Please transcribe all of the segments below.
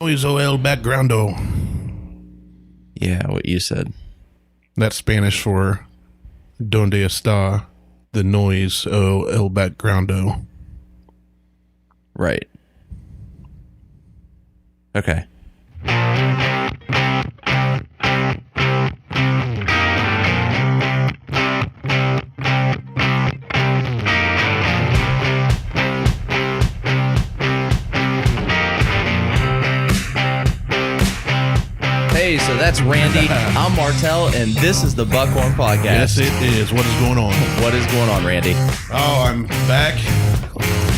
Noise o el backgroundo. Yeah, what you said. That's Spanish for donde está the noise o el backgroundo. Right. Okay. Hey, so that's Randy. I'm Martelle, and this is the Buckhorn Podcast. Yes, it is. What is going on? What is going on, Randy? Oh, I'm back.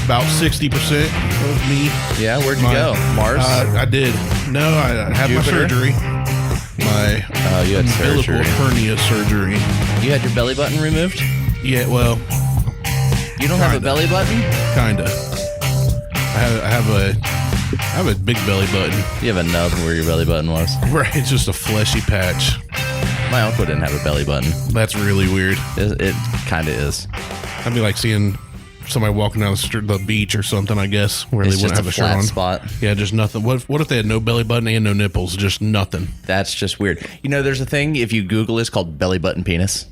About 60% of me. Yeah, where'd you go? Mars? I did. No, I had my Jupiter? surgery. My You had umbilical surgery. hernia surgery. You had your belly button removed? Yeah, well, You don't have a belly button? kinda. I have a big belly button. You have a nub where your belly button was. Right, it's just a fleshy patch. My uncle didn't have a belly button. That's really weird. It kind of is. I'd be like seeing somebody walking down the beach or something, I guess, where It's they just wouldn't have a shirt flat on. spot. Yeah, just nothing. What if they had no belly button and no nipples? Just nothing. That's just weird. You know, there's a thing, if you Google it's called belly button penis.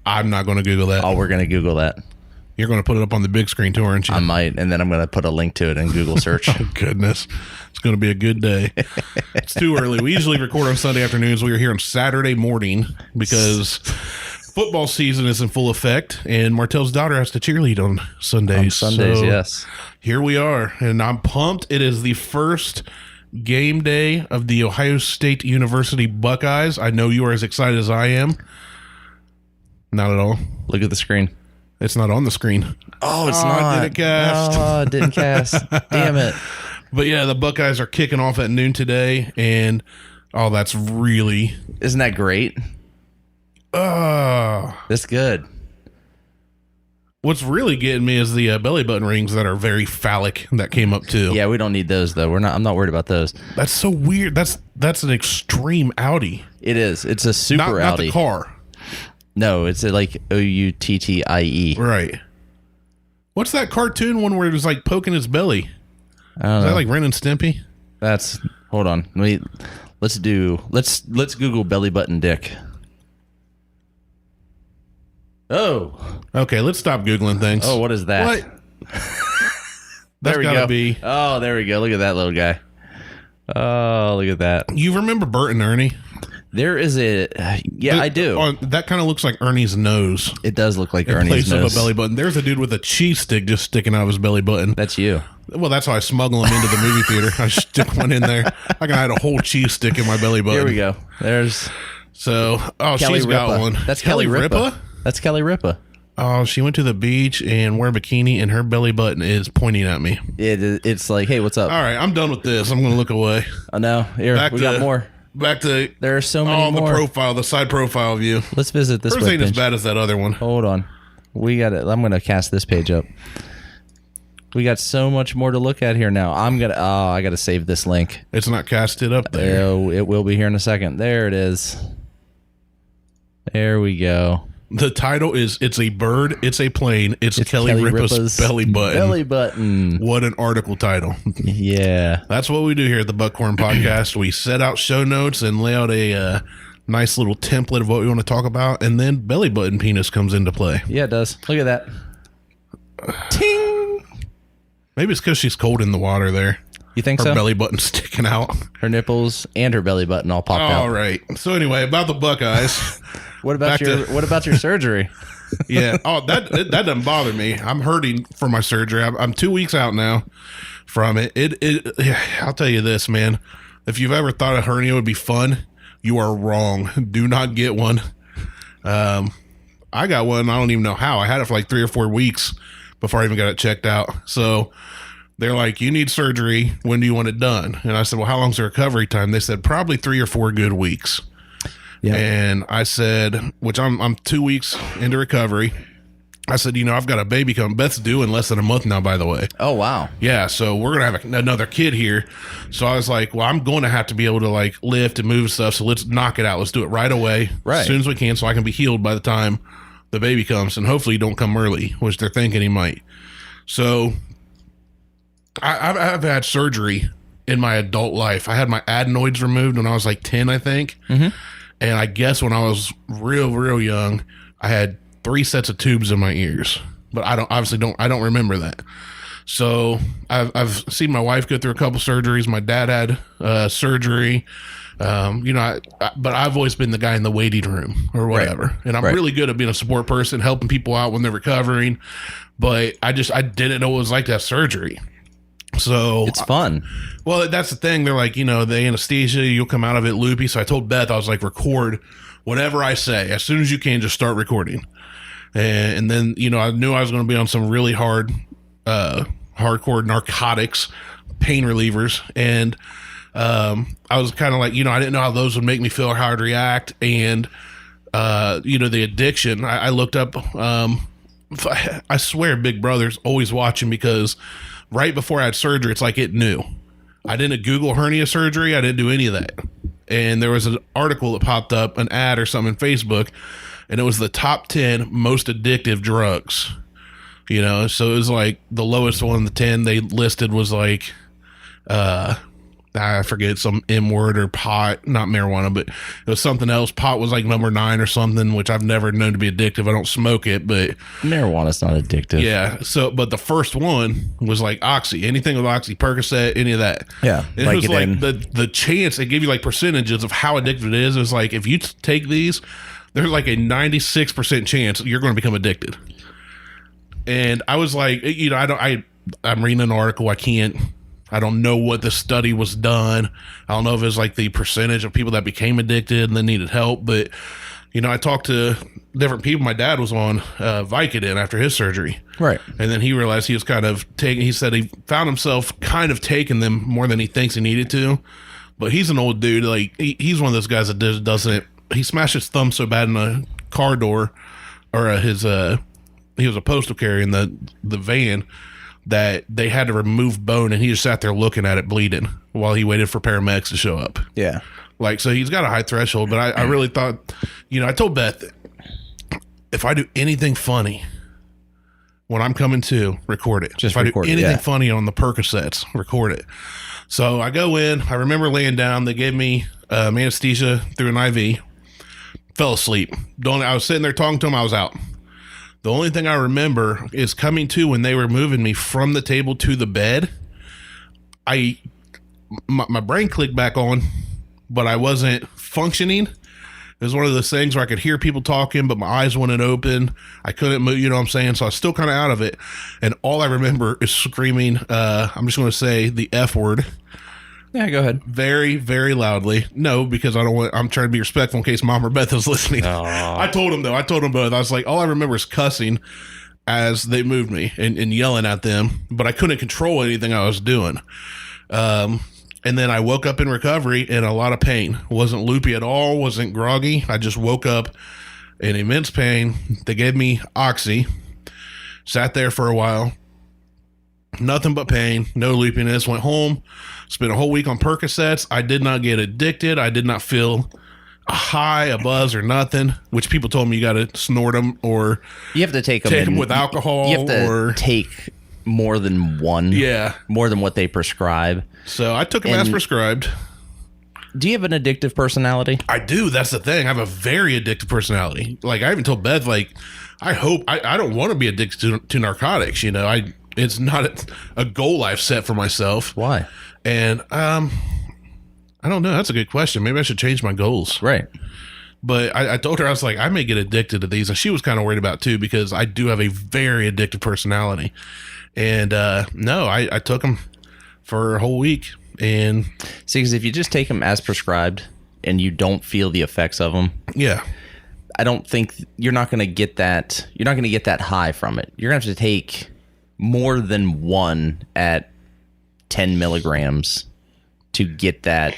I'm not going to Google that. Oh, we're going to Google that. You're going to put it up on the big screen too, aren't you? I might, and then I'm going to put a link to it in Google search. Oh, goodness. It's going to be a good day. It's too early. We usually record on Sunday afternoons. We are here on Saturday morning because football season is in full effect, and Martelle's daughter has to cheerlead on Sundays. So Yes. here we are, and I'm pumped. It is the first game day of the Ohio State University Buckeyes. I know you are as excited as I am. Not at all. Look at the screen. It's not on the screen. Oh, it's Oh, not. it didn't cast. Oh, it didn't cast. Damn it. But yeah, the Buckeyes are kicking off at noon today, and that's really Isn't that great? That's good. what's really getting me is the belly button rings that are very phallic that came up too. Yeah, we don't need those though. I'm not worried about those. That's so weird. That's an extreme Audi. It is. It's a super Not Audi. the car. No, it's like Outtie. Right. What's that cartoon one where it was like poking his belly? I don't Is know. that like Ren and Stimpy? Hold on. Let's Google belly button dick. Oh. Okay, let's stop Googling things. Oh, what is that? What? That's There we gotta go. be. Oh, there we go. Look at that little guy. Oh, look at that. You remember Bert and Ernie? There is I do. That kind of looks like Ernie's nose. It does look like In Ernie's place nose. of a belly button. There's a dude with a cheese stick just sticking out of his belly button. That's you. Well, that's how I smuggle him into the movie theater. I stick one in there. Like I had a whole cheese stick in my belly button. Here we go. There's So, Kelly she's got Ripa. one. That's Kelly Ripa. That's Kelly Ripa. Oh, she went to the beach and wore a bikini, and her belly button is pointing at me. It's like, hey, what's up? All right, I'm done with this. I'm going to look away. Oh no, here we got more. Back to There are so many more. the side profile view. Let's visit this Hers ain't as webpage. bad as that other one. Hold on, we got it. I'm gonna cast this page up. We got so much more to look at here now. I gotta save this link. It's not casted up there. It will be here in a second. There it is. There we go. The title is "It's a Bird, It's a Plane, It's Kelly Ripa's Belly Button." Belly button. What an article title. Yeah. That's what we do here at the Buckhorn Podcast. We set out show notes and lay out a nice little template of what we want to talk about, and then belly button penis comes into play. Yeah, it does. Look at that. Ting. Maybe it's because she's cold in the water there. You think Her so? belly button sticking out. Her nipples and her belly button all popped out. All right. So anyway, about the Buckeyes. What about what about your surgery? Yeah. Oh, that doesn't bother me. I'm hurting for my surgery. I'm 2 weeks out now from it. I'll tell you this, man. If you've ever thought a hernia would be fun, you are wrong. Do not get one. I got one. I don't even know how. I had it for like 3 or 4 weeks before I even got it checked out. So they're like, you need surgery. When do you want it done? And I said, well, how long's the recovery time? They said probably 3 or 4 good weeks. Yeah. And I said, which I'm 2 weeks into recovery. I said, I've got a baby coming. Beth's due in less than a month now, by the way. Oh, wow. Yeah, so we're going to have another kid here. So I was like, well, I'm going to have to be able to like lift and move stuff. So let's knock it out. Let's do it right away. Right. As soon as we can so I can be healed by the time the baby comes. And hopefully he don't come early, which they're thinking he might. So I've had surgery in my adult life. I had my adenoids removed when I was like 10, I think. Mm-hmm. And I guess when I was real young, I had 3 sets of tubes in my ears. But I don't remember that. So I've seen my wife go through a couple surgeries. My dad had surgery. But I've always been the guy in the waiting room or whatever. Right. And I'm really good at being a support person, helping people out when they're recovering. But I didn't know what it was like to have surgery. So it's fun. Well, that's the thing. They're like, the anesthesia, you'll come out of it loopy. So I told Beth, I was like, record whatever I say. As soon as you can, just start recording. And then, I knew I was going to be on some really hardcore narcotics, pain relievers. And I was kind of like, I didn't know how those would make me feel or how I'd react. And, the addiction, I looked up, I swear Big Brother's always watching because right before I had surgery, it's like it knew. I didn't Google hernia surgery. I didn't do any of that. And there was an article that popped up, an ad or something on Facebook, and it was the top 10 most addictive drugs. So it was like the lowest one of the 10 they listed was like, I forget, some M word or pot, not marijuana, but it was something else. Pot was like number 9 or something, which I've never known to be addictive. I don't smoke it, but marijuana's not addictive. Yeah. So, but the first one was like Oxy, anything with Oxy, Percocet, any of that. Yeah. And it was like the chance they give you like percentages of how addictive it is. It was like, if you take these, there's like a 96% chance you're going to become addicted. And I was like, I'm reading an article. I don't know what the study was done. I don't know if it was like the percentage of people that became addicted and then needed help. But, I talked to different people. My dad was on Vicodin after his surgery. Right. And then he realized he was he said he found himself kind of taking them more than he thinks he needed to. But he's an old dude. Like, he's one of those guys that doesn't, he smashed his thumb so bad in a car door or he was a postal carrier in the van that they had to remove bone, and he just sat there looking at it bleeding while he waited for paramedics to show up. Yeah. Like, so he's got a high threshold, but I really thought, I told Beth, if I do anything funny when I'm coming to, record it. Just if record I do anything funny on the Percocets, record it. So I go in, I remember laying down, they gave me anesthesia through an IV, fell asleep. I was sitting there talking to him, I was out. The only thing I remember is coming to when they were moving me from the table to the bed. My brain clicked back on, but I wasn't functioning. It was one of those things where I could hear people talking, but my eyes wouldn't open. I couldn't move, what I'm saying? So I was still kind of out of it. And all I remember is screaming, I'm just going to say the F word. Yeah, go ahead. Very, very loudly. No, because I'm trying to be respectful in case Mom or Beth is listening. Aww. I told them both. I was like, all I remember is cussing as they moved me and yelling at them, but I couldn't control anything I was doing. And then I woke up in recovery in a lot of pain. Wasn't loopy at all, wasn't groggy. I just woke up in immense pain. They gave me Oxy, sat there for a while. Nothing but pain, no loopiness. Went home, spent a whole week on Percocets. I did not get addicted. I did not feel a high, a buzz, or nothing. Which people told me you got to snort them or you have to take them with alcohol. You have to take more than one. Yeah, more than what they prescribe. So I took them as prescribed. Do you have an addictive personality? I do. That's the thing. I have a very addictive personality. Like I even told Beth, like I hope I don't want to be addicted to narcotics. It's not a goal I've set for myself. Why? And I don't know. That's a good question. Maybe I should change my goals. Right. But I told her, I was like, I may get addicted to these. And she was kind of worried about it too, because I do have a very addictive personality. And no, I took them for a whole week. And see, because if you just take them as prescribed and you don't feel the effects of them. Yeah. I don't think you're not going to get that. You're not going to get that high from it. You're going to have to take more than one at 10 milligrams to get that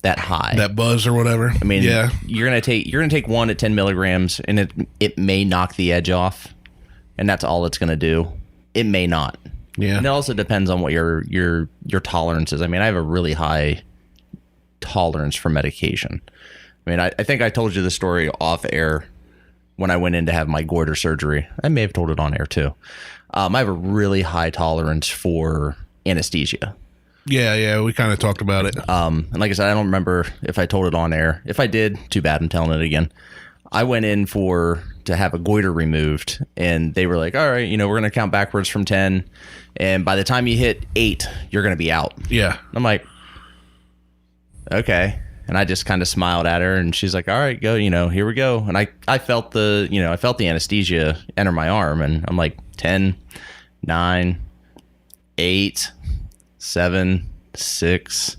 high, that buzz or whatever. I mean, yeah, you're gonna take one at 10 milligrams, and it may knock the edge off, and that's all it's gonna do. It may not. Yeah, and it also depends on what your tolerance is. I mean, I have a really high tolerance for medication. I mean, I think I told you the story off air when I went in to have my goiter surgery. I may have told it on air too. I have a really high tolerance for anesthesia. Yeah, we kind of talked about it. And like I said, I don't remember if I told it on air. If I did, too bad, I'm telling it again. I went in to have a goiter removed, and they were like, all right, we're going to count backwards from 10, and by the time you hit 8, you're going to be out. Yeah. I'm like, okay. And I just kind of smiled at her, and she's like, all right, go, here we go. And I felt the anesthesia enter my arm, and I'm like, 10, 9, 8, 7, 6,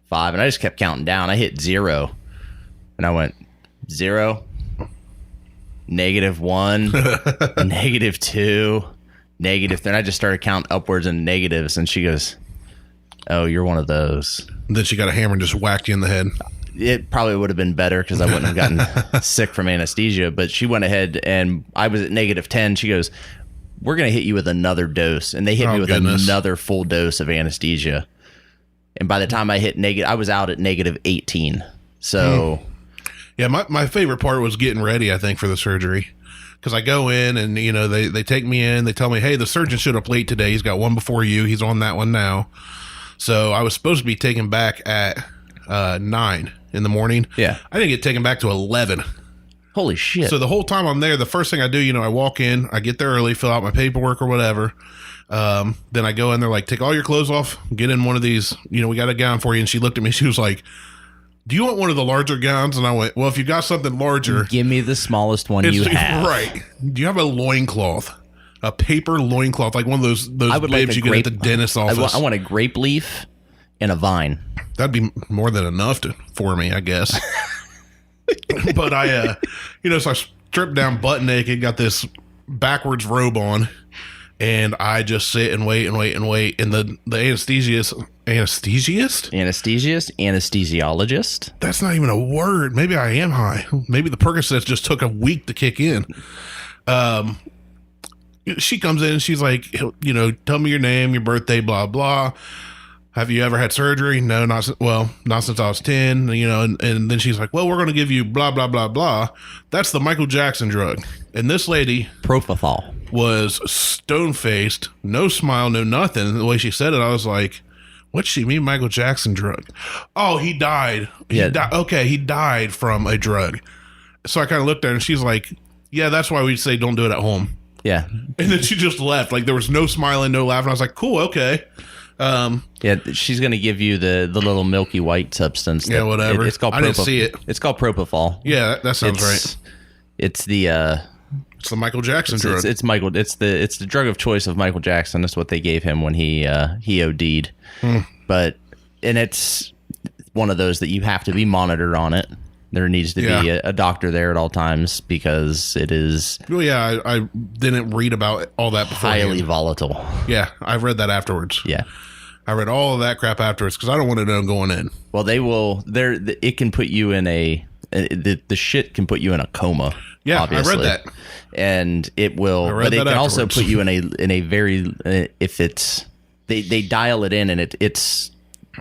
5, and I just kept counting down. I hit 0, and I went 0, -1, -2, -3. And I just started counting upwards and negatives, and she goes, oh, you're one of those. Then she got a hammer and just whacked you in the head. It probably would have been better because I wouldn't have gotten sick from anesthesia, but she went ahead, and I was at -10. She goes, we're going to hit you with another dose. And they hit me with another full dose of anesthesia. And by the time I hit I was out at -18. So, yeah, my favorite part was getting ready, I think, for the surgery. Because I go in and, they take me in. They tell me, hey, the surgeon showed up late today. He's got one before you. He's on that one now. So I was supposed to be taken back at 9 in the morning. Yeah. I didn't get taken back to 11. Holy shit. So the whole time I'm there, the first thing I do, I walk in, I get there early, fill out my paperwork or whatever. Then I go in there, like, take all your clothes off, get in one of these, we got a gown for you. And she looked at me, she was like, do you want one of the larger gowns? And I went, well, if you got something larger. Give me the smallest one you have. Right. Do you have a loincloth? A paper loincloth, like one of those bibs you get at the dentist's office. I want a grape leaf and a vine. That'd be more than enough for me, I guess. But I, so I stripped down butt naked, got this backwards robe on, and I just sit and wait and wait and wait. And the anesthesiologist. That's not even a word. Maybe I am high. Maybe the Percocets just took a week to kick in. She comes in and she's like, tell me your name, your birthday, blah, blah. Have you ever had surgery? No, not since I was 10, and then she's like, well, we're going to give you blah, blah, blah, blah. That's the Michael Jackson drug. And this lady propofol was stone-faced, no smile, no nothing. The way she said it, I was like, what's she mean Michael Jackson drug? Oh, he died. Okay, he died from a drug. So I kind of looked at her and she's like, yeah, that's why we say don't do it at home. Yeah. And then she just left. Like, there was no smiling, no laughing. I was like, cool, okay. Yeah, she's going to give you the little milky white substance. Yeah, whatever. It's called I didn't see it. It's called propofol. Yeah, that sounds right. It's the it's the Michael Jackson drug. It's the drug of choice of Michael Jackson. That's what they gave him when he OD'd. But it's one of those that you have to be monitored on it. There needs to be a doctor there at all times because it is. Well, yeah, I didn't read about all that before. Highly volatile. Yeah, I read that afterwards. Yeah. I read all of that crap afterwards because I don't want to know going in. Well, they will. It can put you in the shit can put you in a coma. Yeah, obviously. I read that, and it will. But it can also put you in a very if it's they dial it in and it's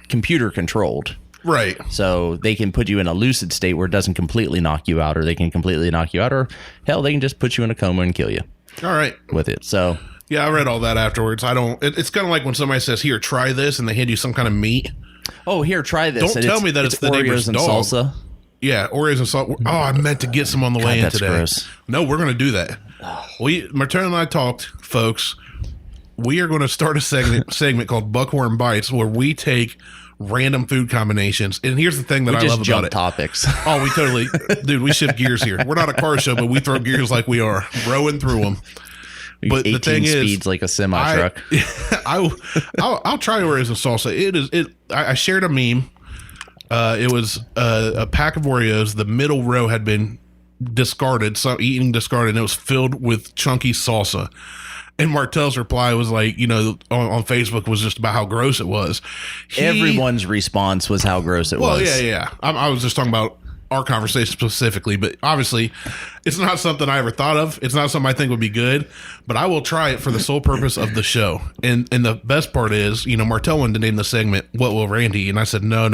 computer controlled. Right. So they can put you in a lucid state where it doesn't completely knock you out, or they can completely knock you out, or hell, they can just put you in a coma and kill you. All right. With it. So. Yeah, I read all that afterwards. It's kind of like when somebody says, here, try this, and they hand you some kind of meat. Oh, here, try this. Don't tell me that it's the neighbor's and dog. Salsa. Yeah, Oreos and salt. Oh, I meant to get some on the way in today. Gross. No, we're going to do that. Martelle and I talked, folks. We are going to start a segment called Buckhorn Bites where we take random food combinations. And here's the thing that I love about it. Topics. Oh, we totally, dude, we shift gears here. We're not a car show, but we throw gears like we are, rowing through them. But the thing speeds like a semi truck. I'll try Oreos and salsa. I shared a meme. It was a pack of Oreos. The middle row had been discarded, and it was filled with chunky salsa. And Martelle's reply was like, on Facebook was just about how gross it was. Everyone's response was how gross it was. Well, yeah. I was just talking about our conversation specifically, but obviously it's not something I ever thought of. It's not something I think would be good, but I will try it for the sole purpose of the show. And the best part is, Martelle wanted to name the segment, What Will Randy? And I said, no.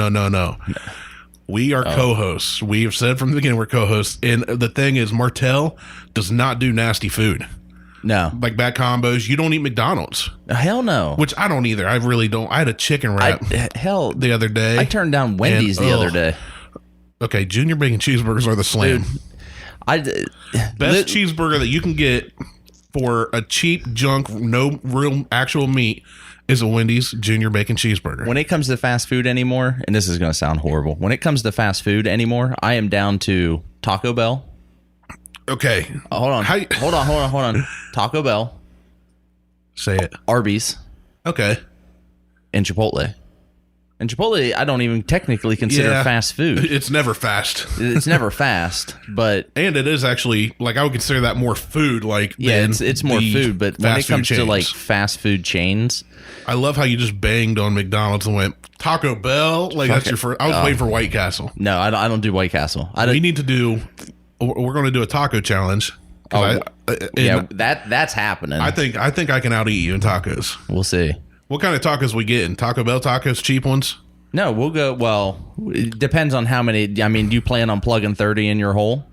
We are co-hosts. We've said from the beginning we're co-hosts. And the thing is, Martelle does not do nasty food. No. Like bad combos. You don't eat McDonald's. Hell no. Which I don't either. I really don't. I had a chicken wrap the other day. I turned down Wendy's the other day. Okay, junior bacon cheeseburgers are the slam. Best cheeseburger that you can get for a cheap junk, no real actual meat is a Wendy's junior bacon cheeseburger. When it comes to fast food anymore, and this is going to sound horrible, when it comes to fast food anymore, I am down to Taco Bell. Okay. Hold on. Hold on. Taco Bell. Say it. Arby's. Okay. And Chipotle. And Chipotle, I don't even technically consider fast food. It's never fast. It's never fast, but... And it is actually, like, I would consider that more food, like... Yeah, it's more food, but when it comes to, like, fast food chains... I love how you just banged on McDonald's and went, Taco Bell? Like, that's your first... I was waiting for White Castle. No, I don't do White Castle. We need to do... We're going to do a taco challenge. That's happening. I think I can out-eat you in tacos. We'll see. What kind of tacos we getting? Taco Bell tacos, cheap ones? No, we'll go. Well, it depends on how many. I mean, do you plan on plugging 30 in your hole?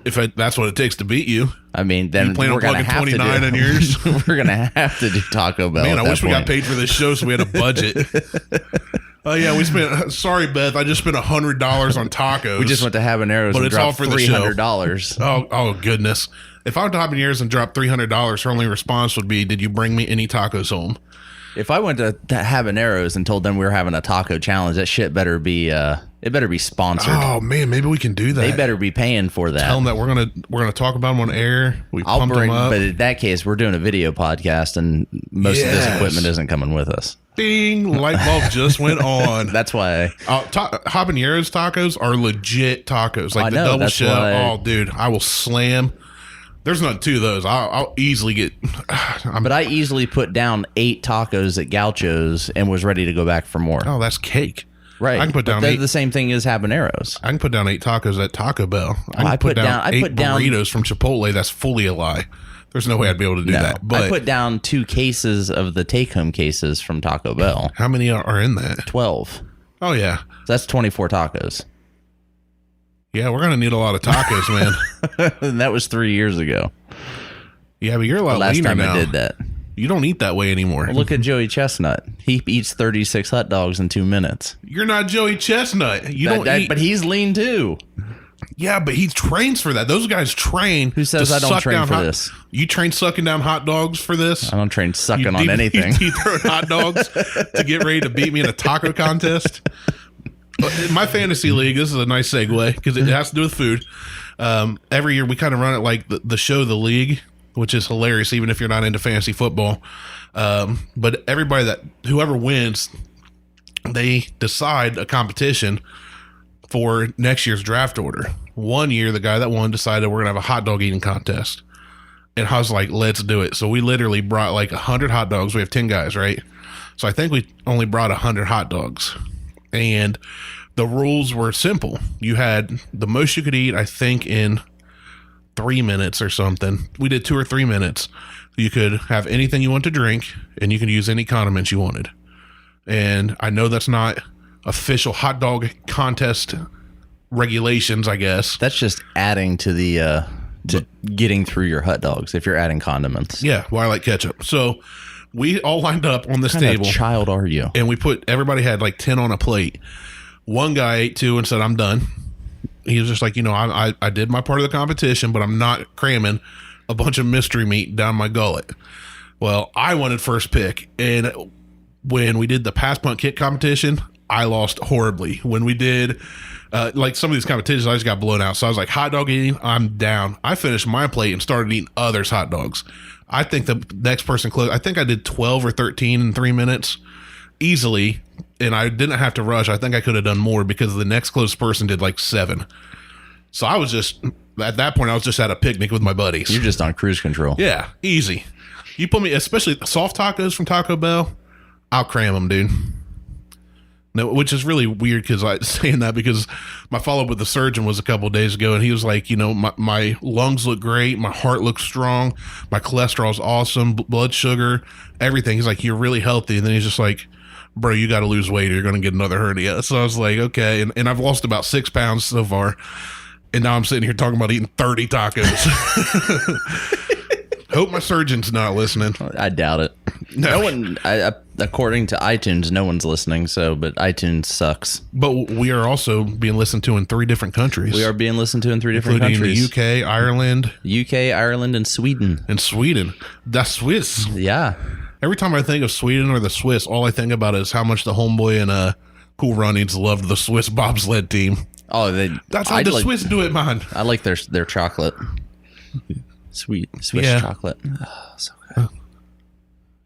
If that's what it takes to beat you. I mean, then you plan on plugging 29 in yours? We're gonna have to do Taco Bell. Man, I wish we got paid for this show so we had a budget. Oh yeah, we spent. Sorry, Beth, I just spent $100 on tacos. We just went to Habaneros, but it's all for $300. Oh goodness! If I went to Habaneros and dropped $300, her only response would be, "Did you bring me any tacos home?" If I went to Habaneros and told them we were having a taco challenge, that shit better be it better be sponsored. Oh man, maybe we can do that. They better be paying for that. Tell them that we're gonna talk about them on air. I'll bring them up. But in that case, we're doing a video podcast, and most of this equipment isn't coming with us. Ding! Light bulb just went on. That's why Habaneros tacos are legit tacos, like the double shell. Oh, dude, I will slam. There's not two of those. I'll easily get. But I easily put down 8 tacos at Gaucho's and was ready to go back for more. Oh, that's cake. Right. I can put down 8. The same thing as Habaneros. I can put down 8 tacos at Taco Bell. I can put down 8 burritos from Chipotle. That's fully a lie. There's no way I'd be able to do that. But I put down 2 cases of the take-home cases from Taco Bell. How many are in that? 12. Oh, yeah. So that's 24 tacos. Yeah, we're going to need a lot of tacos, man. And that was 3 years ago. Yeah, but you're a lot leaner now. Last time I did that. You don't eat that way anymore. Well, look at Joey Chestnut. He eats 36 hot dogs in 2 minutes. You're not Joey Chestnut. You don't eat. But he's lean too. Yeah, but he trains for that. Those guys train. Who says I don't train for this? You train sucking down hot dogs for this? I don't train sucking on anything. You throw hot dogs to get ready to beat me in a taco contest? My fantasy league, this is a nice segue because it has to do with food. Every year we kind of run it like the show The League, which is hilarious even if you're not into fantasy football. But whoever wins, they decide a competition for next year's draft order. One year, the guy that won decided we're going to have a hot dog eating contest. And I was like, let's do it. So we literally brought like 100 hot dogs. We have 10 guys, right? So I think we only brought 100 hot dogs. And the rules were simple. You had the most you could eat, I think, in 3 minutes or something. We did 2 or 3 minutes. You could have anything you want to drink, and you could use any condiments you wanted. And I know that's not official hot dog contest regulations, I guess. That's just adding to the to getting through your hot dogs if you're adding condiments. Yeah, well, I like ketchup. So we all lined up on this table. What kind of child are you? And everybody had like 10 on a plate. One guy ate 2 and said, I'm done. He was just like, I did my part of the competition, but I'm not cramming a bunch of mystery meat down my gullet. Well, I wanted first pick. And when we did the pass punt kick competition, I lost horribly. When we did like some of these competitions, I just got blown out. So I was like, hot dog eating, I'm down. I finished my plate and started eating others' hot dogs. I think the next person closed. I think I did 12 or 13 in 3 minutes easily, and I didn't have to rush. I think I could have done more because the next closest person did like 7. So I was just, at that point, I was just at a picnic with my buddies. You're just on cruise control. Yeah, easy. You put me, especially soft tacos from Taco Bell, I'll cram them, dude. No, which is really weird because I saying that because my follow up with the surgeon was a couple of days ago, and he was like, my lungs look great, my heart looks strong, my cholesterol's awesome, blood sugar, everything. He's like, you're really healthy, and then he's just like, bro, you got to lose weight or you're going to get another hernia. So I was like, okay, and I've lost about 6 pounds so far, and now I'm sitting here talking about eating 30 tacos. Hope my surgeon's not listening. I doubt it. No one, according to iTunes, no one's listening. But iTunes sucks. But we are also being listened to in 3 different countries. We are being listened to in 3 different including countries: the UK, Ireland, and Sweden. The Swiss. Yeah. Every time I think of Sweden or the Swiss, all I think about is how much the homeboy and Cool Runnings loved the Swiss bobsled team. Oh, that's how the Swiss do it, man. I like their chocolate. Sweet Swiss chocolate. Oh, so good.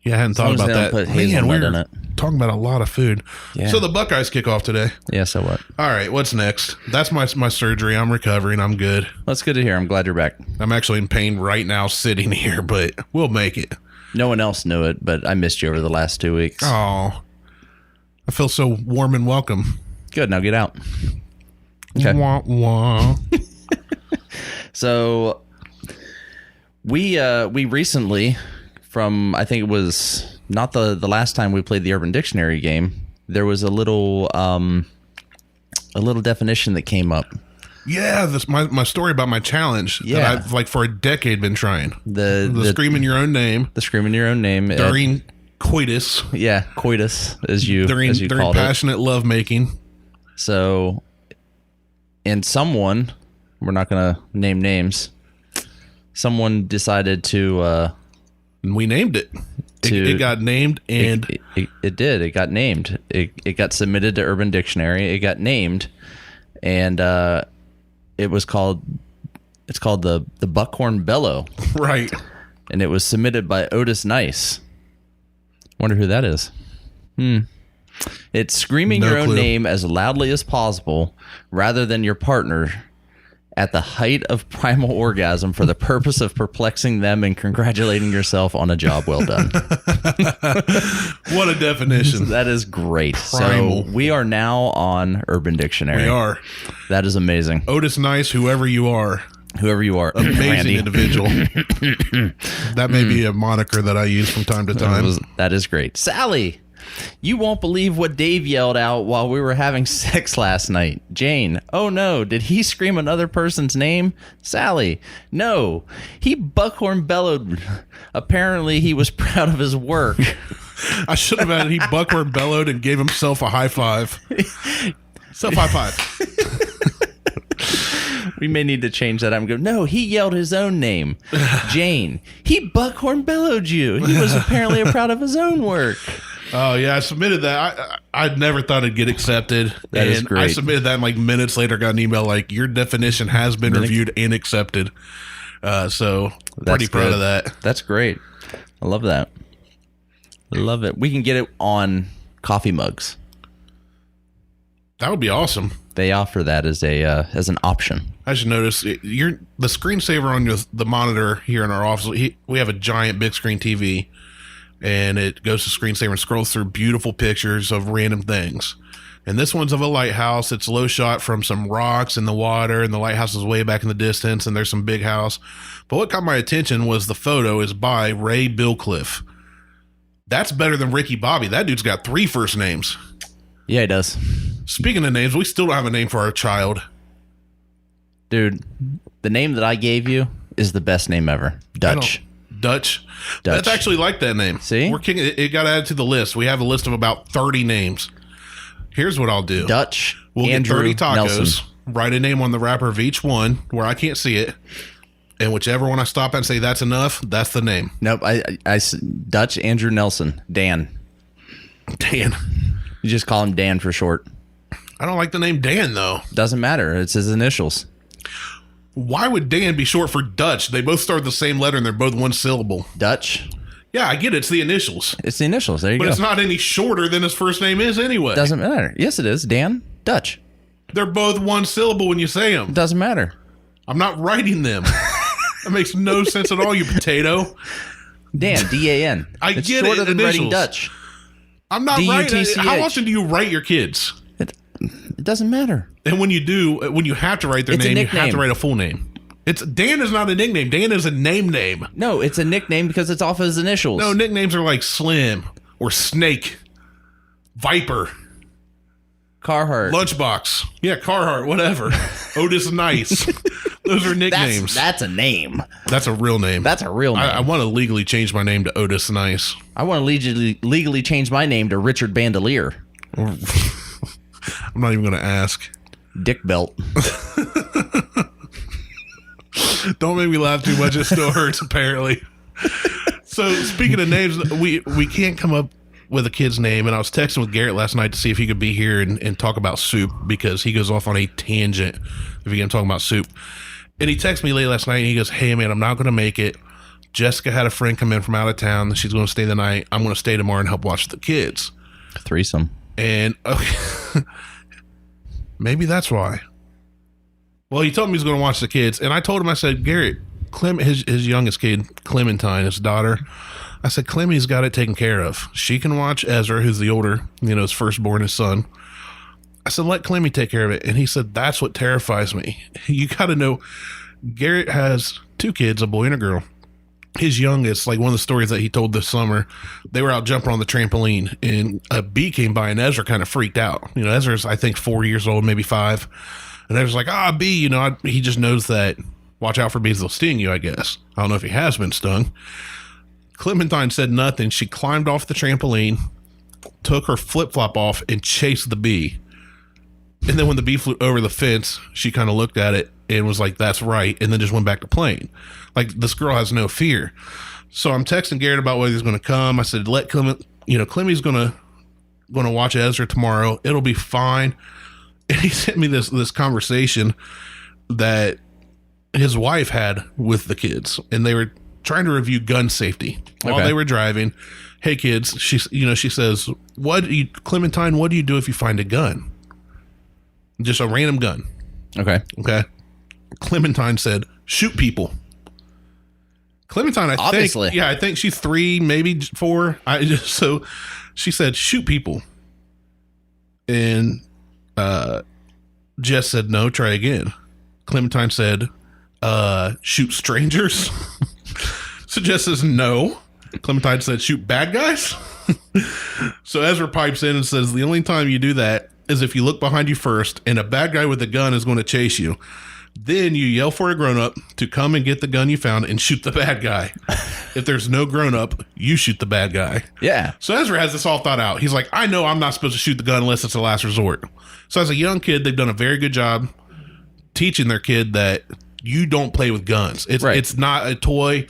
Yeah, I hadn't thought about that. Put hazelnut in it. Talking about a lot of food. Yeah. So the Buckeyes kick off today. Yeah, so what? All right, what's next? That's my surgery. I'm recovering. I'm good. That's good to hear. I'm glad you're back. I'm actually in pain right now sitting here, but we'll make it. No one else knew it, but I missed you over the last 2 weeks. Oh, I feel so warm and welcome. Good. Now get out. Okay. Wah, wah. So we recently, from I think it was not the last time we played the Urban Dictionary game, there was a little definition that came up. Yeah, this my story about my challenge that I've for a decade been trying. The screaming your own name. The screaming your own name during coitus. Yeah, coitus during passionate lovemaking. So, and someone, we're not going to name names. Someone decided to. We named it. It got named, and it did. It got named. It got submitted to Urban Dictionary. It got named, and it was called. It's called the Buckhorn Bellow. Right. And it was submitted by Otis Nice. Wonder who that is. It's screaming your own name as loudly as possible, rather than your partner, at the height of primal orgasm for the purpose of perplexing them and congratulating yourself on a job well done. What a definition. That is great. Primal. So we are now on Urban Dictionary. We are. That is amazing. Otis Nice, whoever you are. Amazing Randy. Individual. That may be a moniker that I use from time to time. That is great. Sally, you won't believe what Dave yelled out while we were having sex last night. Jane, oh no, did he scream another person's name? Sally, no, he buckhorn bellowed. Apparently he was proud of his work. I should have added he buckhorn bellowed and gave himself a high five. Self high five. We may need to change that. I'm going, no, he yelled his own name. Jane, he buckhorn bellowed you. He was apparently proud of his own work. Oh, yeah, I submitted that. I'd never thought it'd get accepted. That is great. I submitted that, and minutes later got an email your definition has been reviewed and accepted. So, pretty proud of that. That's great. I love that. I love it. We can get it on coffee mugs. That would be awesome. They offer that as an option. I should notice the screensaver on the monitor here in our office. We have a giant big screen TV, and it goes to screensaver and scrolls through beautiful pictures of random things. And this one's of a lighthouse. It's low shot from some rocks in the water, and the lighthouse is way back in the distance, and there's some big house. But what caught my attention was the photo is by Ray Billcliffe. That's better than Ricky Bobby. That dude's got 3 first names. Yeah, he does. Speaking of names, we still don't have a name for our child. Dude, the name that I gave you is the best name ever. Dutch. That's actually like that name. See? It got added to the list. We have a list of about 30 names. Here's what I'll do. Dutch. We'll Andrew, get 30 tacos. Nelson. Write a name on the wrapper of each one where I can't see it. And whichever one I stop at and say that's enough, that's the name. Nope. I Dutch Andrew Nelson. Dan. You just call him Dan for short. I don't like the name Dan, though. Doesn't matter. It's his initials. Why would Dan be short for Dutch? They both start with the same letter and they're both one syllable. Dutch? Yeah, I get it. It's the initials. It's the initials. There you go. But it's not any shorter than his first name is anyway. Doesn't matter. Yes, it is. Dan. Dutch. They're both one syllable when you say them. Doesn't matter. I'm not writing them. That makes no sense at all, you potato. Dan. D-A-N. It's get shorter it. than Initials. writing Dutch. I'm not writing. How often do you write your kids? It doesn't matter. And when you have to write their name, you have to write a full name. Dan is not a nickname. Dan is a name. No, it's a nickname because it's off his initials. No, nicknames are like Slim or Snake, Viper, Carhartt, Lunchbox. Yeah, Carhartt, whatever. Otis Nice. Those are nicknames. That's a name. That's a real name. That's a real name. I want to legally change my name to Otis Nice. I want to legally change my name to Richard Bandolier. I'm not even going to ask. Dick Belt. Don't make me laugh too much. It still hurts, apparently. So, speaking of names, we can't come up with a kid's name, and I was texting with Garrett last night to see if he could be here and talk about soup, because he goes off on a tangent if he can talk about soup. And he texted me late last night, and he goes, hey, man, I'm not going to make it. Jessica had a friend come in from out of town. She's going to stay the night. I'm going to stay tomorrow and help watch the kids. Threesome. And, okay, maybe that's why. Well, he told me he's going to watch the kids, and I told him, I said, Garrett, his youngest kid, Clementine, his daughter, I said, Clemmy's got it taken care of. She can watch Ezra, who's the older, his firstborn, his son. I said, let Clemmy take care of it. And he said, that's what terrifies me. You got to know, Garrett has 2 kids, a boy and a girl. His youngest, like one of the stories that he told this summer, they were out jumping on the trampoline, and a bee came by, and Ezra kind of freaked out. Ezra's, I think, 4 years old, maybe 5. And Ezra's like, bee, he just knows that, watch out for bees, they'll sting you, I guess. I don't know if he has been stung. Clementine said nothing. She climbed off the trampoline, took her flip-flop off, and chased the bee. And then when the bee flew over the fence, she kind of looked at it and was like, that's right, and then just went back to playing. Like, this girl has no fear. So I'm texting Garrett about whether he's going to come. I said, let Clement, Clemmy's going to watch Ezra tomorrow. It'll be fine. And he sent me this conversation that his wife had with the kids, and they were trying to review gun safety while they were driving. Hey kids, she says, Clementine, what do you do if you find a gun? Just a random gun. Okay. Clementine said, shoot people. Clementine, I think she's 3, maybe 4. So she said, shoot people. And Jess said, no, try again. Clementine said, shoot strangers. So Jess says, no. Clementine said, shoot bad guys. So Ezra pipes in and says, the only time you do that is if you look behind you first and a bad guy with a gun is going to chase you. Then you yell for a grown-up to come and get the gun you found and shoot the bad guy. If there's no grown-up, you shoot the bad guy. Yeah. So Ezra has this all thought out. He's like, I know I'm not supposed to shoot the gun unless it's a last resort. So as a young kid, they've done a very good job teaching their kid that you don't play with guns. It's not a toy,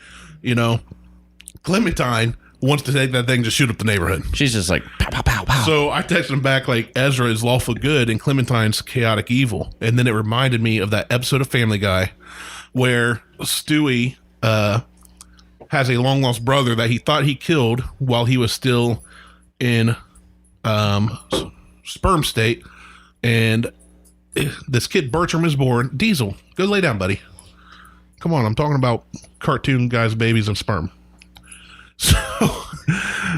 Clementine wants to take that thing to shoot up the neighborhood. She's just like, pow, pow, pow, pow. So I texted him back like, Ezra is lawful good and Clementine's chaotic evil. And then it reminded me of that episode of Family Guy where Stewie has a long lost brother that he thought he killed while he was still in sperm state. And this kid Bertram is born. Diesel, go lay down, buddy. Come on, I'm talking about cartoon guys, babies, and sperm.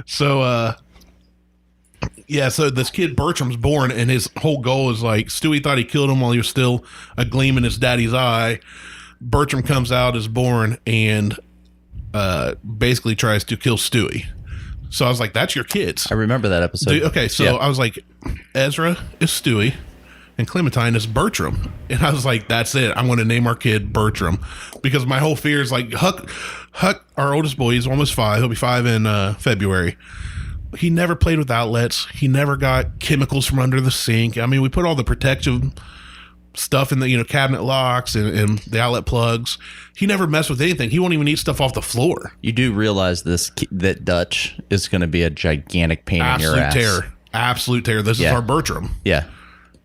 So this kid Bertram's born, and his whole goal is like, Stewie thought he killed him while he was still a gleam in his daddy's eye. Bertram comes out, is born, and basically tries to kill Stewie. So I was like, that's your kids. I remember that episode. I was like, Ezra is Stewie and Clementine is Bertram. And I was like, that's it. I'm going to name our kid Bertram, because my whole fear is like, Huck, our oldest boy, he's almost 5. He'll be 5 in February. He never played with outlets. He never got chemicals from under the sink. I mean, we put all the protective stuff in the cabinet locks and the outlet plugs. He never messed with anything. He won't even eat stuff off the floor. You do realize that Dutch is going to be a gigantic pain in your ass. Absolute terror. This is our Bertram. Yeah.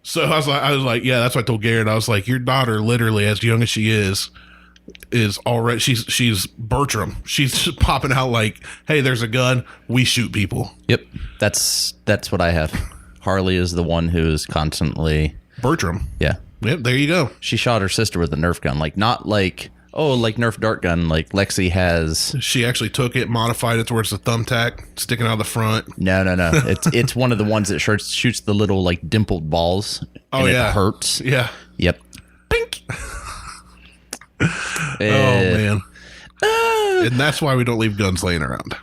So I was like, yeah, that's what I told Garrett. I was like, your daughter, literally, as young as she is already, she's Bertram. She's just popping out like, hey, there's a gun. We shoot people. Yep. That's what I have. Harley is the one who is constantly Bertram. Yeah. Yep. There you go. She shot her sister with a Nerf gun. Like, not like, like Nerf dart gun. Like Lexi has. She actually took it, modified it towards the thumbtack sticking out the front. No. It's one of the ones that shoots the little like dimpled balls. Oh, yeah. It hurts. Yeah. Yep. Pink. Oh, man. And that's why we don't leave guns laying around.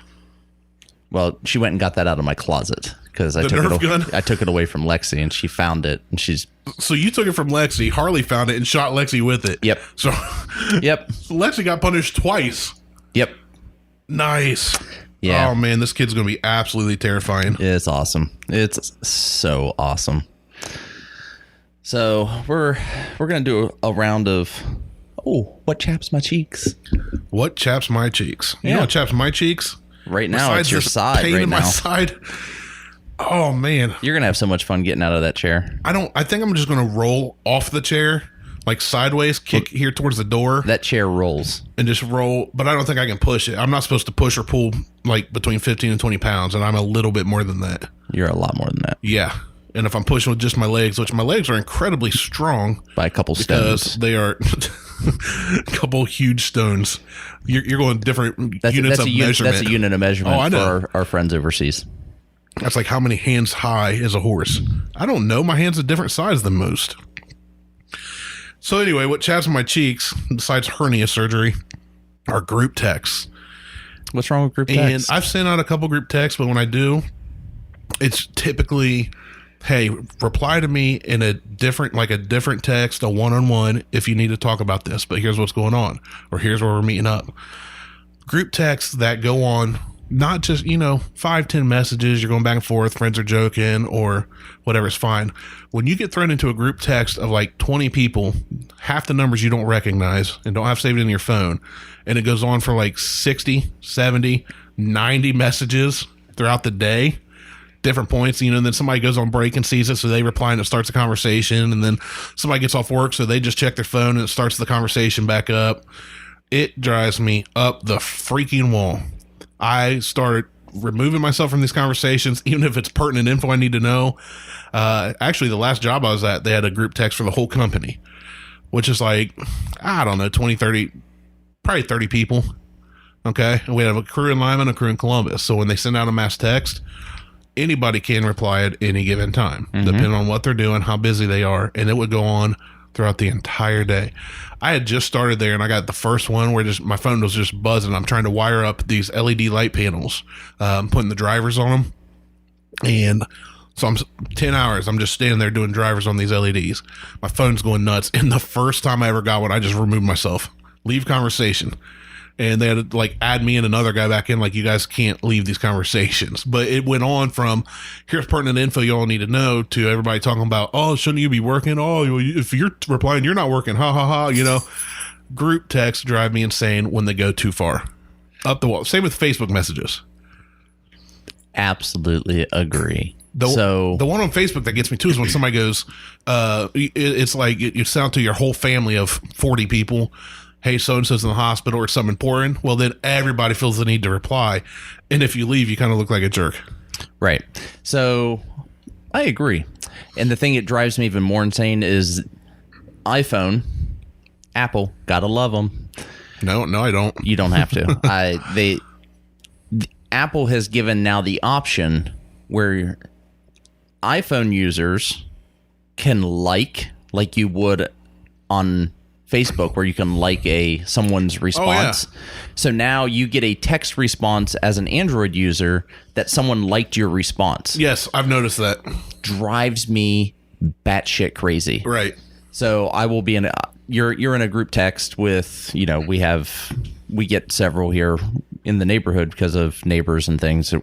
Well, she went and got that out of my closet because I took it away from Lexi, and she found it, and she's. So you took it from Lexi. Harley found it and shot Lexi with it. Yep. So. Yep. So Lexi got punished twice. Yep. Nice. Yeah. Oh man, this kid's gonna be absolutely terrifying. It's awesome. It's so awesome. So we're gonna do a round of what chaps my cheeks? What chaps my cheeks? You know what chaps my cheeks? Right now, Besides it's your this side. Pain right in now, my side. Oh man, you're gonna have so much fun getting out of that chair. I think I'm just gonna roll off the chair, like sideways, kick here towards the door. That chair rolls and just roll. But I don't think I can push it. I'm not supposed to push or pull like between 15 and 20 pounds, and I'm a little bit more than that. You're a lot more than that. Yeah. And if I'm pushing with just my legs, which my legs are incredibly strong by a couple stones, they are a couple huge stones. You're going different units of measurement. That's a unit of measurement for our friends overseas. That's like how many hands high is a horse. I don't know. My hand's a different size than most. So anyway, what chaps my cheeks, besides hernia surgery, are group texts. What's wrong with group texts? And I've sent out a couple group texts, but when I do, it's typically, hey, reply to me in a different text, a one-on-one, if you need to talk about this, but here's what's going on, or here's where we're meeting up. Group texts that go on, not just, 5-10 messages, you're going back and forth, friends are joking, or whatever is fine. When you get thrown into a group text of like 20 people, half the numbers you don't recognize and don't have saved in your phone, and it goes on for like 60, 70, 90 messages throughout the day, different points, and then somebody goes on break and sees it, so they reply and it starts a conversation, and then somebody gets off work, so they just check their phone and it starts the conversation back up. It drives me up the freaking wall. I started removing myself from these conversations, even if it's pertinent info I need to know. Actually, the last job I was at, they had a group text for the whole company, which is like, I don't know, 20, 30, probably 30 people. Okay. And we have a crew in Lyman, a crew in Columbus. So when they send out a mass text, anybody can reply at any given time, depending on what they're doing, how busy they are. And it would go on throughout the entire day. I had just started there, and I got the first one where my phone was just buzzing. I'm trying to wire up these LED light panels, putting the drivers on them. And so I'm 10 hours. I'm just standing there doing drivers on these LEDs. My phone's going nuts. And the first time I ever got one, I just removed myself. Leave conversation. And they had to like add me and another guy back in, like, you guys can't leave these conversations. But it went on from, here's pertinent info you all need to know, to everybody talking about, oh, shouldn't you be working? Oh, if you're replying, you're not working. Ha, ha, ha. Group texts drive me insane when they go too far up the wall. Same with Facebook messages. Absolutely agree. The one on Facebook that gets me too is when somebody goes, it's like you sound to your whole family of 40 people, hey, so-and-so's in the hospital or something important. Well, then everybody feels the need to reply. And if you leave, you kind of look like a jerk. Right. So I agree. And the thing that drives me even more insane is iPhone, Apple, gotta love them. No, I don't. You don't have to. Apple has given now the option where iPhone users can like you would on Facebook, where you can like someone's response. Oh, yeah. So now you get a text response as an Android user that someone liked your response. Yes, I've noticed that. Drives me batshit crazy. Right. So I will be you're in a group text with, we get several here in the neighborhood because of neighbors and things.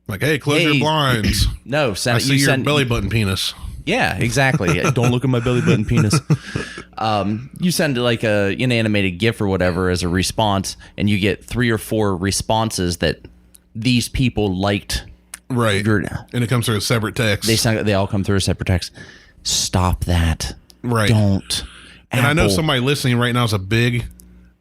Like, hey, close your blinds. No, I see your belly button penis. Yeah, exactly. Don't look at my belly button penis. You send like an animated GIF or whatever as a response, and you get 3 or 4 responses that these people liked. Right. And it comes through a separate text. They all come through a separate text. Stop that. Right. Don't. And I know somebody listening right now is a big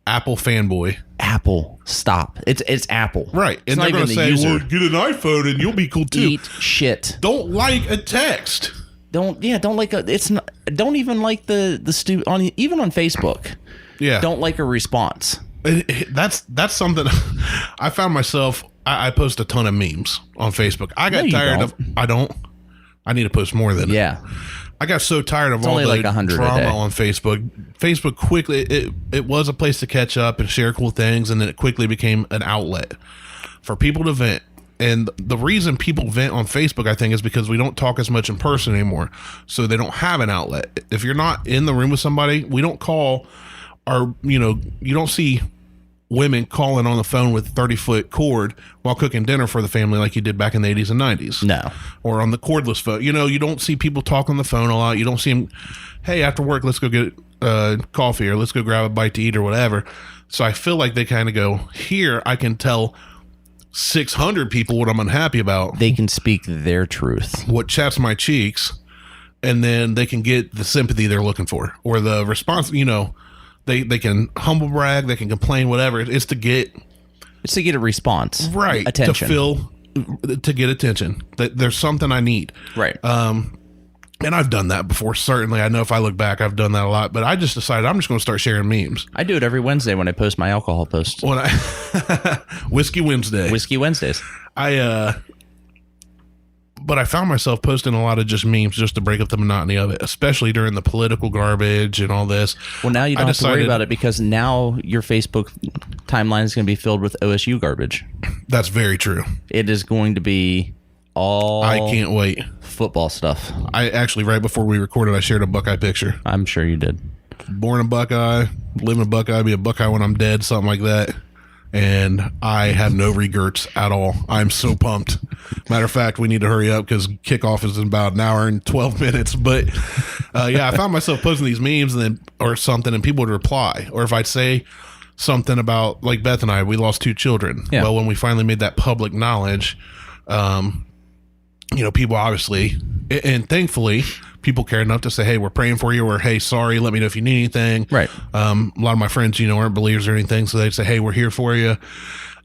Apple fanboy. Apple, stop. It's Apple. Right. And they're going to say, well, get an iPhone and you'll be cool too. Eat shit. Don't like a text. Don't like don't even like even on Facebook. Yeah. Don't like a response. That's something I found myself. I post a ton of memes on Facebook. I got tired of. I need to post more than. Yeah. I got so tired of all the like 100 drama on Facebook. Facebook quickly, it was a place to catch up and share cool things, and then it quickly became an outlet for people to vent. And the reason people vent on Facebook, I think, is because we don't talk as much in person anymore. So they don't have an outlet. If you're not in the room with somebody, we don't call our, you don't see women calling on the phone with 30-foot cord while cooking dinner for the family like you did back in the 80s and 90s. No. Or on the cordless phone. You don't see people talk on the phone a lot. You don't see them, hey, after work, let's go get coffee or let's go grab a bite to eat or whatever. So I feel like they kind of go, here, I can tell 600 people what I'm unhappy about. They can speak their truth. What chaps my cheeks, and then they can get the sympathy they're looking for or the response. They can humble brag, they can complain, whatever. It's to get a response, right? Attention, to get attention. That there's something I need, right? And I've done that before. Certainly, I know if I look back, I've done that a lot. But I just decided I'm just going to start sharing memes. I do it every Wednesday when I post my alcohol posts. When I Whiskey Wednesday, Whiskey Wednesdays. But I found myself posting a lot of just memes just to break up the monotony of it, especially during the political garbage and all this. Well, now you don't have to worry about it because now your Facebook timeline is going to be filled with OSU garbage. That's very true. It is going to be all I can't wait. Football stuff. I actually, right before we recorded, I shared a Buckeye picture. I'm sure you did. Born a Buckeye, live in a Buckeye, be a Buckeye when I'm dead, something like that. And I have no regrets at all. I'm so pumped. Matter of fact, we need to hurry up because kickoff is in about an hour and 12 minutes. But yeah, I found myself posting these memes or something, and people would reply. Or if I'd say something about, like Beth and I, we lost 2 children. Yeah. Well, when we finally made that public knowledge, people obviously, and thankfully, people care enough to say, hey, we're praying for you, or hey, sorry, let me know if you need anything. Right. A lot of my friends, aren't believers or anything, so they'd say, hey, we're here for you.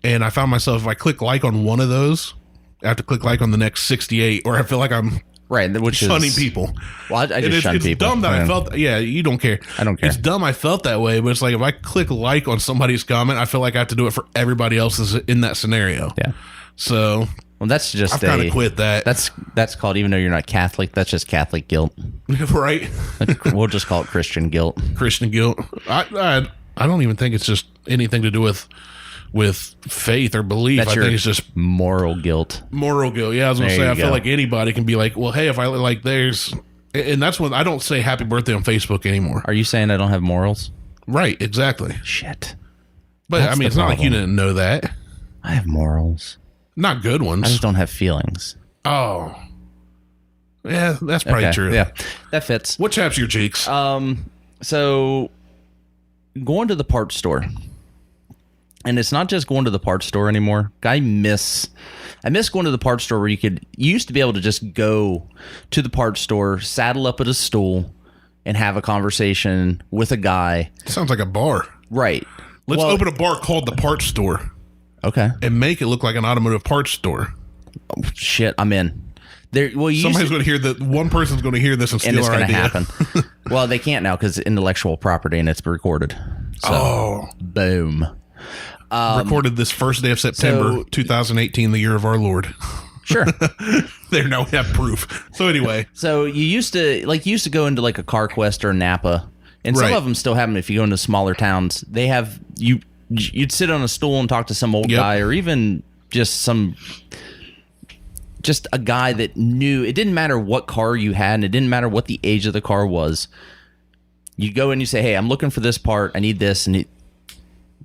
And I found myself, if I click like on one of those, I have to click like on the next 68, or I feel like I'm shunning people. Well, I just shun people. It's dumb that I felt, you don't care. I don't care. It's dumb I felt that way, but it's like if I click like on somebody's comment, I feel like I have to do it for everybody else in that scenario. Yeah. So... Well, that's just I've kind of quit that. That's called, even though you're not Catholic, that's just Catholic guilt. Right. We'll just call it Christian guilt. Christian guilt. I don't even think it's just anything to do with faith or belief. I think it's just moral guilt. Moral guilt. Yeah, I was going to say, I feel like anybody can be like, well, hey, if I like theirs. And that's when I don't say happy birthday on Facebook anymore. Are you saying I don't have morals? Right, exactly. Shit. But that's it's not like you didn't know that. I have morals. Not good ones. I just don't have feelings. Oh. Yeah, that's probably true. Yeah, that fits. What chaps your cheeks? So going to the parts store. And it's not just going to the parts store anymore. I miss going to the parts store where you used to be able to just go to the parts store, saddle up at a stool, and have a conversation with a guy. Sounds like a bar. Right. Let's open a bar called the parts store. Okay. And make it look like an automotive parts store. Oh, shit, I'm in. Somebody's going to hear that. One person's going to hear this and steal our idea. And it's going to happen. Well, they can't now because it's intellectual property and it's recorded. So, boom. Recorded this first day of September 2018, the year of our Lord. Sure. There, now we have proof. So anyway. So you used to go into like a CarQuest or Napa. And some of them still have them if you go into smaller towns. They have you'd sit on a stool and talk to some old guy, or even just a guy that knew. It didn't matter what car you had, and it didn't matter what the age of the car was. You go and you say, hey, I'm looking for this part. I need this. And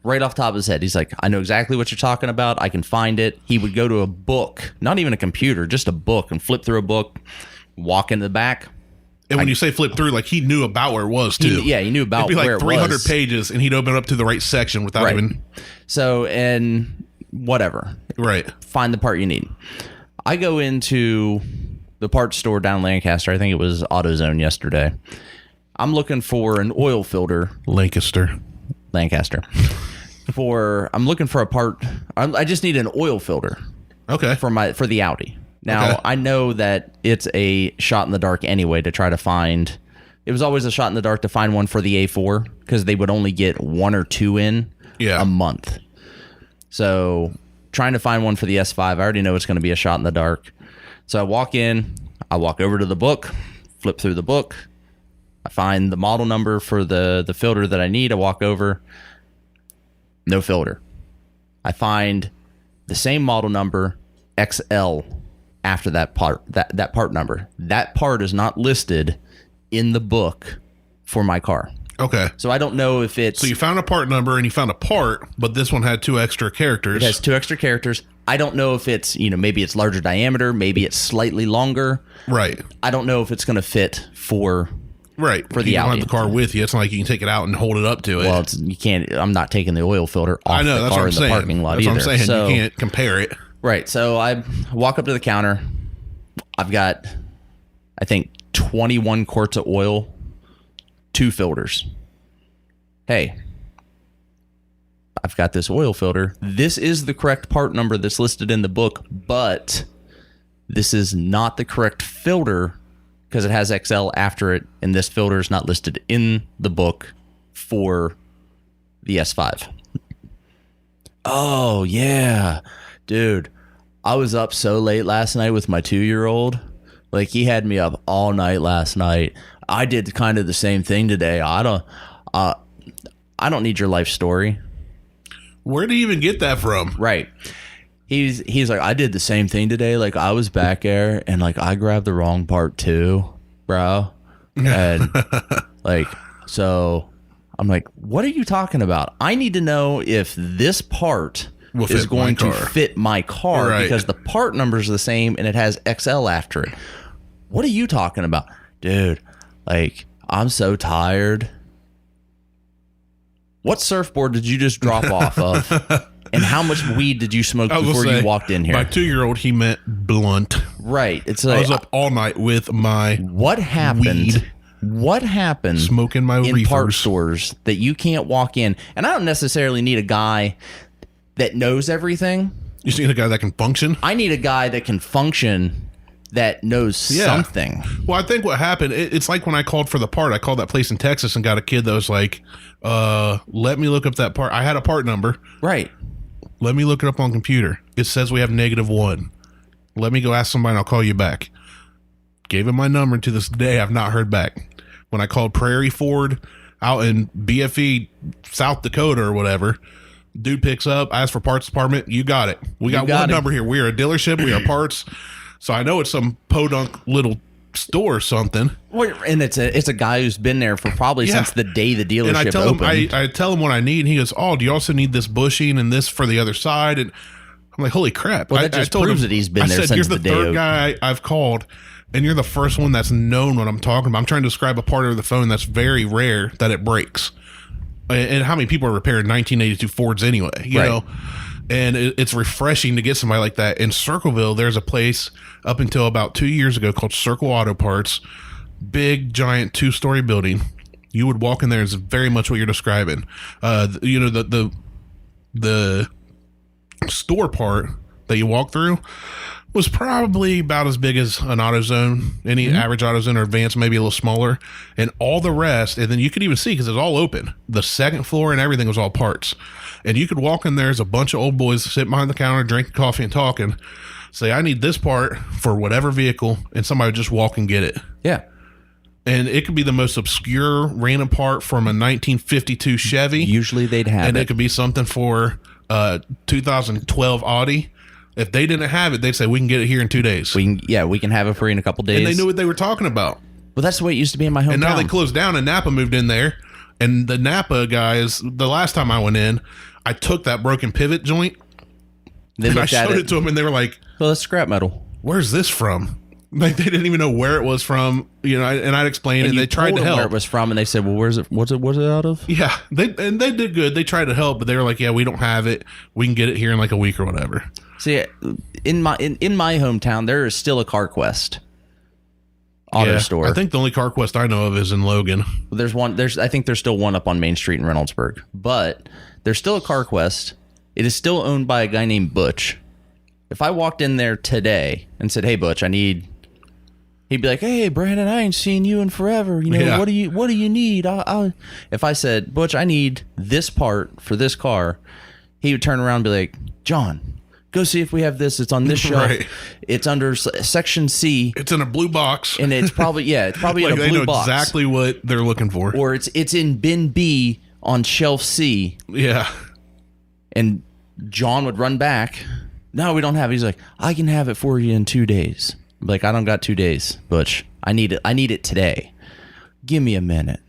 right off the top of his head, he's like, I know exactly what you're talking about. I can find it. He would go to a book, not even a computer, just a book, and flip through a book, walk in the back. And when you say flip through, like he knew about where it was too. He knew about where it was. 300 pages, and he'd open it up to the right section without even. So, and whatever. Right. Find the part you need. I go into the parts store down in Lancaster. I think it was AutoZone yesterday. I'm looking for an oil filter. Lancaster. I'm looking for a part. I just need an oil filter. Okay. For the Audi. Now, I know that it's a shot in the dark anyway to try to find. It was always a shot in the dark to find one for the A4 because they would only get 1 or 2 in a month. So trying to find one for the S5, I already know it's going to be a shot in the dark. So I walk in, I walk over to the book, flip through the book. I find the model number for the filter that I need. I walk over. No filter. I find the same model number, XL after that part, that part number. That part is not listed in the book for my car. Okay. So I don't know if it's... So you found a part number and you found a part, but this one had 2 extra characters. It has 2 extra characters. I don't know if it's, maybe it's larger diameter, maybe it's slightly longer. Right. I don't know if it's going to fit for the you Audi. You don't have the car with you. It's not like you can take it out and hold it up to it. Well, you can't. I'm not taking the oil filter off the car in the parking lot either. That's what I'm saying. So, you can't compare it. Right. So I walk up to the counter. I've got, I think, 21 quarts of oil, 2 filters. Hey, I've got this oil filter. This is the correct part number that's listed in the book, but this is not the correct filter because it has XL after it, and this filter is not listed in the book for the S5. Oh, yeah. Dude, I was up so late last night with my 2-year-old. Like, he had me up all night last night. I did kind of the same thing today. I don't need your life story. Where do you even get that from? Right. He's like, I did the same thing today. Like, I was back there and like I grabbed the wrong part too, bro. And like, so I'm like, what are you talking about? I need to know if this part is going to fit my car, right? Because the part number is the same and it has XL after it. What are you talking about? Dude, like, I'm so tired. What surfboard did you just drop off of? And how much weed did you smoke before you walked in here? My 2-year-old, he meant blunt. Right. It's like, I was up all night with my what happened? Weed, what happened? Smoking my in reefers. Part stores that you can't walk in. And I don't necessarily need a guy that knows everything. You just need a guy that can function. I need a guy that can function, that knows something. Well, I think what happened, it's like when I called for the part. I called that place in Texas and got a kid that was like, let me look up that part. I had a part number. Right. Let me look it up on computer. It says we have -1. Let me go ask somebody and I'll call you back. Gave him my number, and to this day I've not heard back. When I called Prairie Ford out in BFE, South Dakota or whatever, dude picks up, asks for parts department. You got it. We got one number here. We are a dealership. We are parts. So I know it's some podunk little store or something. Well, and it's a guy who's been there for probably since the day the dealership opened. I tell him what I need, and he goes, "Oh, do you also need this bushing and this for the other side?" And I'm like, "Holy crap!" Well, that just proves that he's been there since the day. You're the third guy I've called, and you're the first one that's known what I'm talking about. I'm trying to describe a part of the phone that's very rare that it breaks. And how many people are repairing 1982 Fords anyway? You know. And it's refreshing to get somebody like that. In Circleville, there's a place up until about 2 years ago called Circle Auto Parts. Big, giant 2-story building. You would walk in there, it's very much what you're describing. The store part that you walk through was probably about as big as an AutoZone, any average AutoZone or Advance, maybe a little smaller. And all the rest, and then you could even see, because it's all open, the second floor and everything was all parts. And you could walk in there as a bunch of old boys sitting behind the counter, drinking coffee and talking, say, I need this part for whatever vehicle, and somebody would just walk and get it. Yeah. And it could be the most obscure random part from a 1952 Chevy. Usually they'd have and it could be something for a 2012 Audi. If they didn't have it, they'd say, we can get it here in 2 days. We can have it for you in a couple days. And they knew what they were talking about. Well, that's the way it used to be in my hometown. And now they closed down, and Napa moved in there. And the Napa guys, the last time I went in, I took that broken pivot joint, and I showed it to them, and they were like, well, that's scrap metal. Where's this from? Like, they didn't even know where it was from, and I'd explain it, and they tried to help. Where it was from, and they said, well, what's it out of? Yeah, they did good. They tried to help, but they were like, yeah, we don't have it. We can get it here in like a week or whatever. See, in my hometown, there is still a CarQuest auto store. I think the only CarQuest I know of is in Logan. I think there's still one up on Main Street in Reynoldsburg, but there's still a CarQuest. It is still owned by a guy named Butch. If I walked in there today and said, "Hey, Butch, he'd be like, "Hey, Brandon, I ain't seen you in forever. What do you need?" If I said, "Butch, I need this part for this car," he would turn around and be like, "John, go see if we have this. It's on this shelf. Right. It's under section C. It's in a blue box, and it's probably like in a blue box. They know exactly what they're looking for. Or it's in bin B on shelf C." Yeah. And John would run back No, we don't have it. He's like, I can have it for you in 2 days. I'm like, I don't got 2 days, Butch. I need it today. Give me a minute.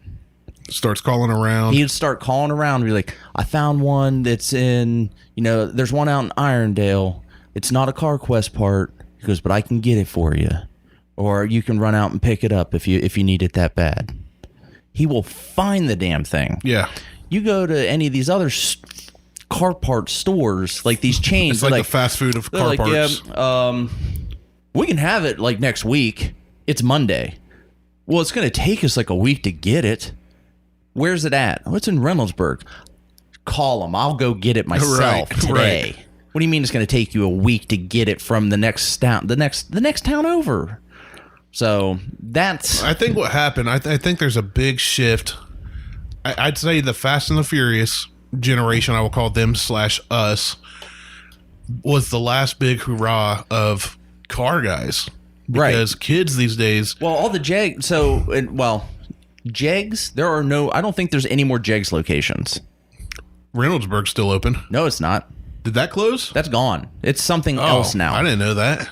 Starts calling around. He'd start calling around and be like, I found one that's in, there's one out in Irondale. It's not a CarQuest part. He goes, but I can get it for you. Or you can run out and pick it up if you need it that bad. He will find the damn thing. Yeah. You go to any of these other car part stores, like these chains. It's like the fast food of car parts. Yeah, we can have it like next week. It's Monday. Well, it's going to take us like a week to get it. Where's it at? Oh, it's in Reynoldsburg. Call them. I'll go get it myself today. Right. What do you mean it's going to take you a week to get it from the next town, the next town over? So that's. I think what happened. I think there's a big shift. I'd say the Fast and the Furious generation, I will call them / us, was the last big hurrah of car guys. Because kids these days. Well, all the jegs. Jegs. There are no. I don't think there's any more Jegs locations. Reynoldsburg's still open. No, it's not. Did that close? That's gone. It's something else now. I didn't know that.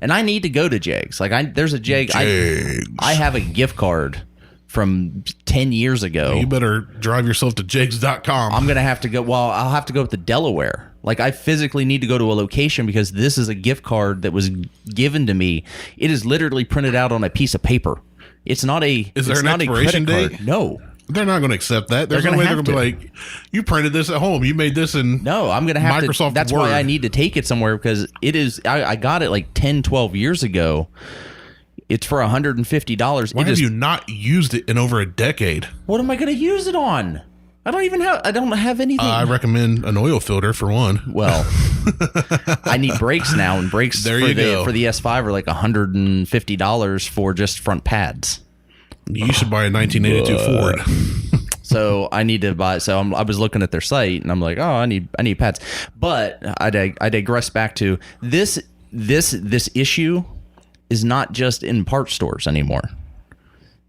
And I need to go to Jegs. There's a Jeg. I have a gift card from 10 years ago. You better drive yourself to Jegs.com. I'm going to have to go. Well, I'll have to go up to Delaware. I physically need to go to a location because this is a gift card that was given to me. It is literally printed out on a piece of paper. It's not a. Is there an expiration date? Card. No. They're not going to accept that. There's no way they're going to be like, you printed this at home. You made this in No, I'm going to have Microsoft to. That's Word. why I need to take it somewhere because it is. I got it like 10, 12 years ago. It's for $150. Why have you not used it in over a decade? What am I going to use it on? I don't have anything. I recommend an oil filter for one. Well, I need brakes now, and brakes for the S5 are like $150 for just front pads. You should buy a 1982 Ford. So I need to buy. So I was looking at their site, and I'm like, oh, I need pads. But I digress back to this issue is not just in part stores anymore.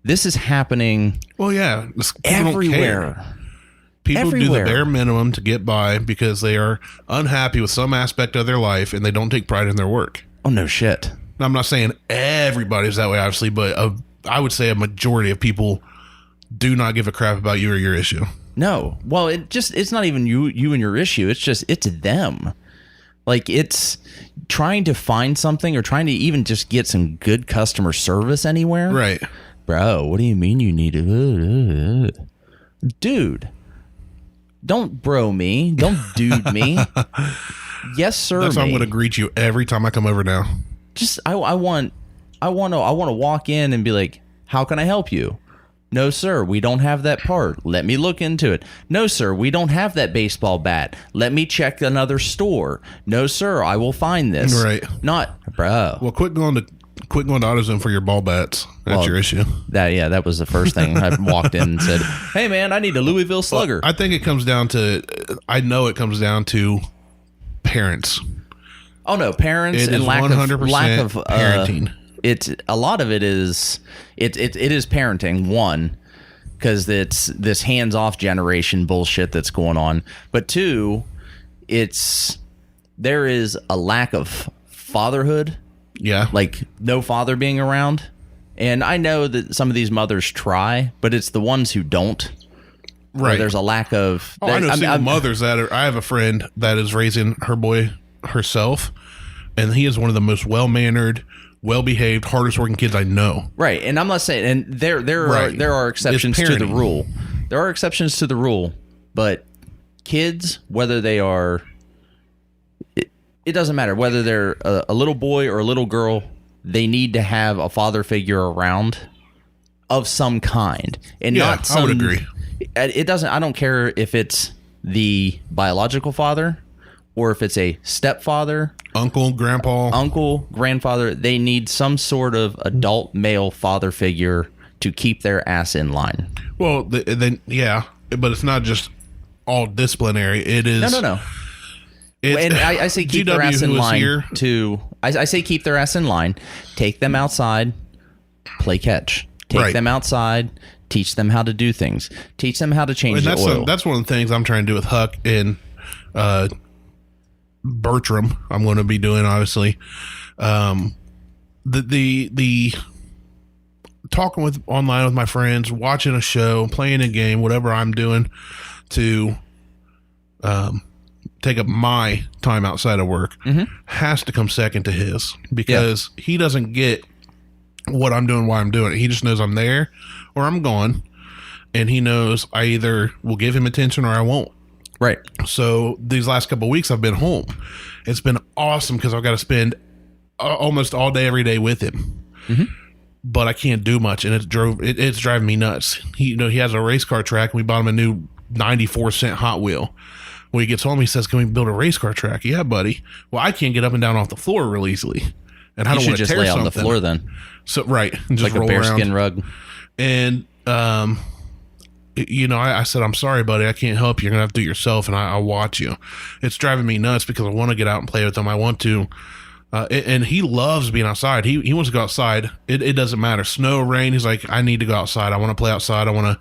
This is happening. Well, yeah, everywhere. People do the bare minimum to get by because they are unhappy with some aspect of their life and they don't take pride in their work. Oh, no shit. Now, I'm not saying everybody's that way, obviously, but I would say a majority of people do not give a crap about you or your issue. No. Well, it's not even you and your issue. It's them. It's trying to find something or trying to even just get some good customer service anywhere. Right. Bro, what do you mean you need to... Dude. Don't bro me. Don't dude me. Yes, sir. That's how I'm going to greet you every time I come over now. Just I want to walk in and be like, how can I help you? No, sir, we don't have that part. Let me look into it. No, sir, we don't have that baseball bat. Let me check another store. No, sir, I will find this. Right. Not, bro. Well, quit going to AutoZone for your ball bats. That's your issue. That was the first thing. I walked in and said, hey, man, I need a Louisville Slugger. Well, I think it comes down to parents. Oh, no, parents it and is lack 100% of parenting. It's a lot of it is it is parenting, one, because it's this hands-off generation bullshit that's going on, but two, there is a lack of fatherhood. Yeah. No father being around. And I know that some of these mothers try, but it's the ones who don't. Right. There's a lack of... I know single mothers that are... I have a friend that is raising her boy herself, and he is one of the most well-mannered, well-behaved, hardest-working kids I know. Right. And I'm not saying... And there are exceptions to the rule. There are exceptions to the rule, but kids, whether they are... It doesn't matter whether they're a little boy or a little girl. They need to have a father figure around of some kind, and not some. I would agree. It doesn't. I don't care if it's the biological father or if it's a stepfather, uncle, grandfather. They need some sort of adult male father figure to keep their ass in line. Well, then but it's not just all disciplinary. It is no. And I say keep their ass in line I say keep their ass in line. Take them outside, play catch. Take them outside, teach them how to do things. Teach them how to change the oil. That's one of the things I'm trying to do with Huck and Bertram, I'm going to be doing, obviously. The talking with online with my friends, watching a show, playing a game, whatever I'm doing to take up my time outside of work has to come second to his, because he doesn't get what I'm doing, why I'm doing it. He just knows I'm there or I'm gone, and he knows I either will give him attention or I won't. Right. So these last couple of weeks I've been home. It's been awesome because I've got to spend almost all day, every day with him. But I can't do much, and it's driving me nuts. He has a race car track, and we bought him a new 94-cent Hot Wheel. When he gets home, he says, "Can we build a race car track?" Yeah, buddy. Well, I can't get up and down off the floor real easily, and I don't want to tear lay something. On the floor then. So right, and just like a bearskin rug. And I said, "I'm sorry, buddy. I can't help you. You're gonna have to do it yourself." And I'll watch you. It's driving me nuts because I want to get out and play with him. I want to. And he loves being outside. He wants to go outside. It doesn't matter. Snow, rain. He's like, I need to go outside. I want to play outside. I want to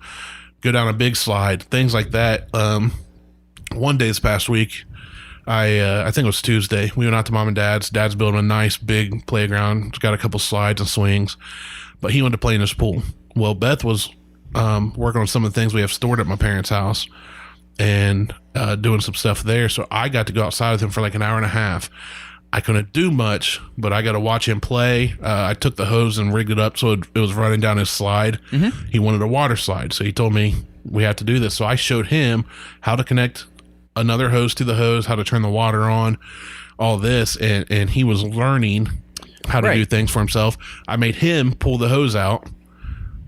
go down a big slide. Things like that. One day this past week, I think it was Tuesday, we went out to mom and dad's. Dad's building a nice big playground. It's got a couple slides and swings, but he wanted to play in his pool. Well, Beth was working on some of the things we have stored at my parents' house and doing some stuff there. So I got to go outside with him for like an hour and a half. I couldn't do much, but I got to watch him play. I took the hose and rigged it up so it was running down his slide. He wanted a water slide, so he told me we have to do this. So I showed him how to connect another hose to the hose, how to turn the water on, all this, and he was learning how to do things for himself. I made him pull the hose out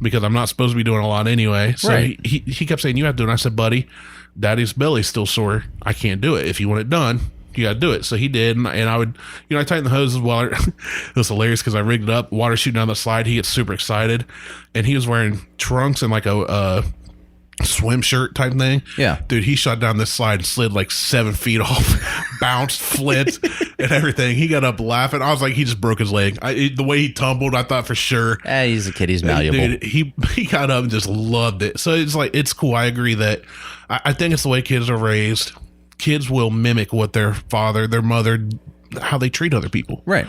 because I'm not supposed to be doing a lot anyway. So he kept saying, "You have to do it." And I said, "Buddy, Daddy's belly's still sore. I can't do it. If you want it done, you got to do it." So he did, and I would, I tightened the hoses while it was hilarious because I rigged it up, water shooting down the slide. He gets super excited, and he was wearing trunks and like a swim shirt type thing. Yeah, dude, he shot down this slide and slid like 7 feet off, bounced, flipped, and everything. He got up laughing. I was like, he just broke his leg. The way he tumbled, I thought for sure. He's a kid. He's malleable. Dude, he got up and just loved it. So it's like, it's cool. I agree that I think it's the way kids are raised. Kids will mimic what their father, their mother, how they treat other people. Right.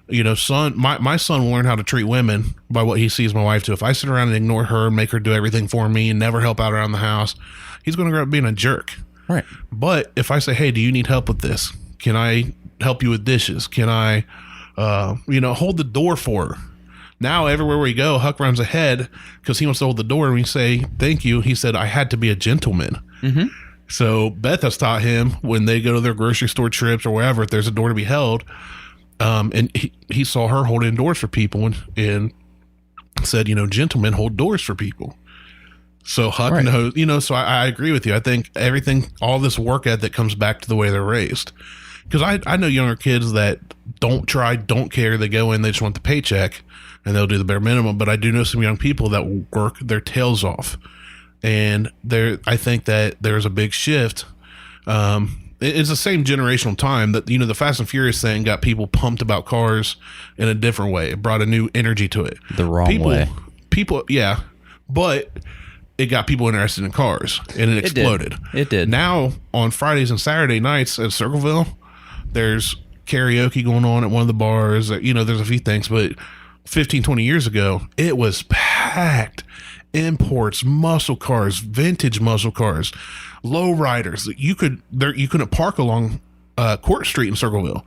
My son will learn how to treat women by what he sees my wife do. If I sit around and ignore her and make her do everything for me and never help out around the house, he's going to grow up being a jerk. Right. But if I say, "Hey, do you need help with this? Can I help you with dishes? Can I, hold the door for her?" Now, everywhere we go, Huck runs ahead because he wants to hold the door, and we say, "Thank you." He said, "I had to be a gentleman." So Beth has taught him when they go to their grocery store trips or wherever, if there's a door to be held, and he saw her holding doors for people and said, "Gentlemen hold doors for people." So Huck knows, so I agree with you. I think all this work ethic comes back to the way they're raised. Because I know younger kids that don't try, don't care. They go in, they just want the paycheck, and they'll do the bare minimum. But I do know some young people that will work their tails off. And I think that there's a big shift. It's the same generational time that, the Fast and Furious thing got people pumped about cars in a different way. It brought a new energy to it. The wrong way. People, yeah. But it got people interested in cars, and it exploded. It did. Now, on Fridays and Saturday nights at Circleville, there's karaoke going on at one of the bars. There's a few things. But 15, 20 years ago, it was packed. Imports, muscle cars, vintage muscle cars, low riders. You couldn't park along Court Street in Circleville.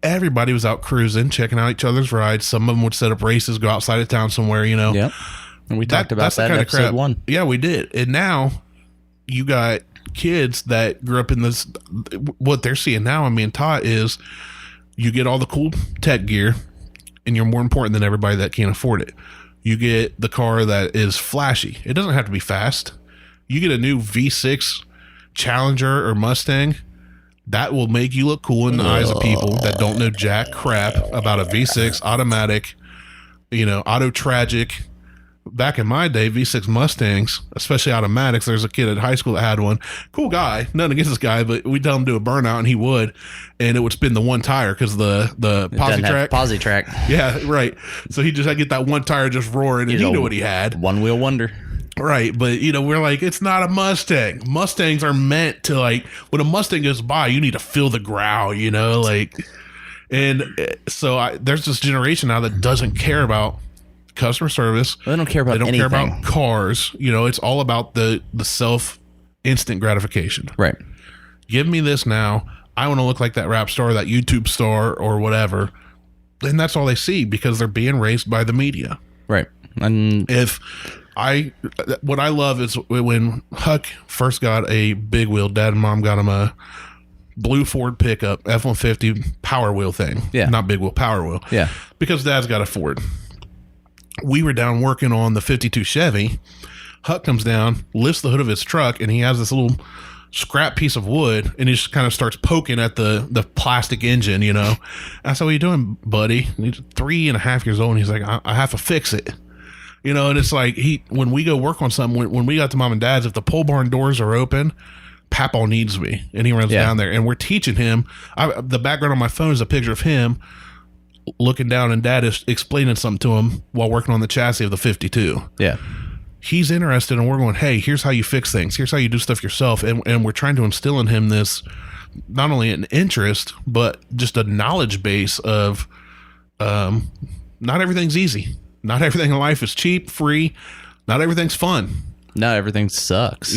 Everybody was out cruising, checking out each other's rides. Some of them would set up races, go outside of town somewhere. Yep. And we talked about that in episode 1. Yeah, we did. And now you got kids that grew up in this. What they're seeing now and being taught is you get all the cool tech gear, and you're more important than everybody that can't afford it. You get the car that is flashy. It doesn't have to be fast. You get a new V6 Challenger or Mustang, that will make you look cool in the eyes of people that don't know jack crap about a V6 automatic, auto tragic. Back in my day, V6 Mustangs, especially automatics, there's a kid at high school that had one. Cool guy. Nothing against this guy, but we'd tell him to do a burnout, and he would. And it would spin the one tire because the posi track. Yeah, right. So he just had to get that one tire just roaring, and he knew what he had. One wheel wonder. Right, but we're like, it's not a Mustang. Mustangs are meant to, like, when a Mustang goes by, you need to feel the growl, like, and so there's this generation now that doesn't care about customer service. They don't care about anything. They don't care about cars. It's all about the self instant gratification. Right. Give me this now. I want to look like that rap star, that YouTube star, or whatever. And that's all they see because they're being raised by the media. Right. And what I love is when Huck first got a big wheel, Dad and Mom got him a blue Ford pickup, F-150 power wheel thing. Yeah. Not big wheel, power wheel. Yeah. Because Dad's got a Ford. We were down working on the 52 Chevy. Huck comes down, lifts the hood of his truck, and he has this little scrap piece of wood, and he just kind of starts poking at the plastic engine, I said, what are you doing, buddy? And he's 3.5 years old, and he's like, I have to fix it. And it's like, when we go work on something, when we got to Mom and Dad's, if the pole barn doors are open, Papaw needs me. And he runs down there, and we're teaching him. The background on my phone is a picture of him looking down, and Dad is explaining something to him while working on the chassis of the 52. Yeah. He's interested, and we're going, hey, here's how you fix things. Here's how you do stuff yourself. And we're trying to instill in him this, not only an interest, but just a knowledge base of not everything's easy. Not everything in life is cheap, free. Not everything's fun. No, everything sucks.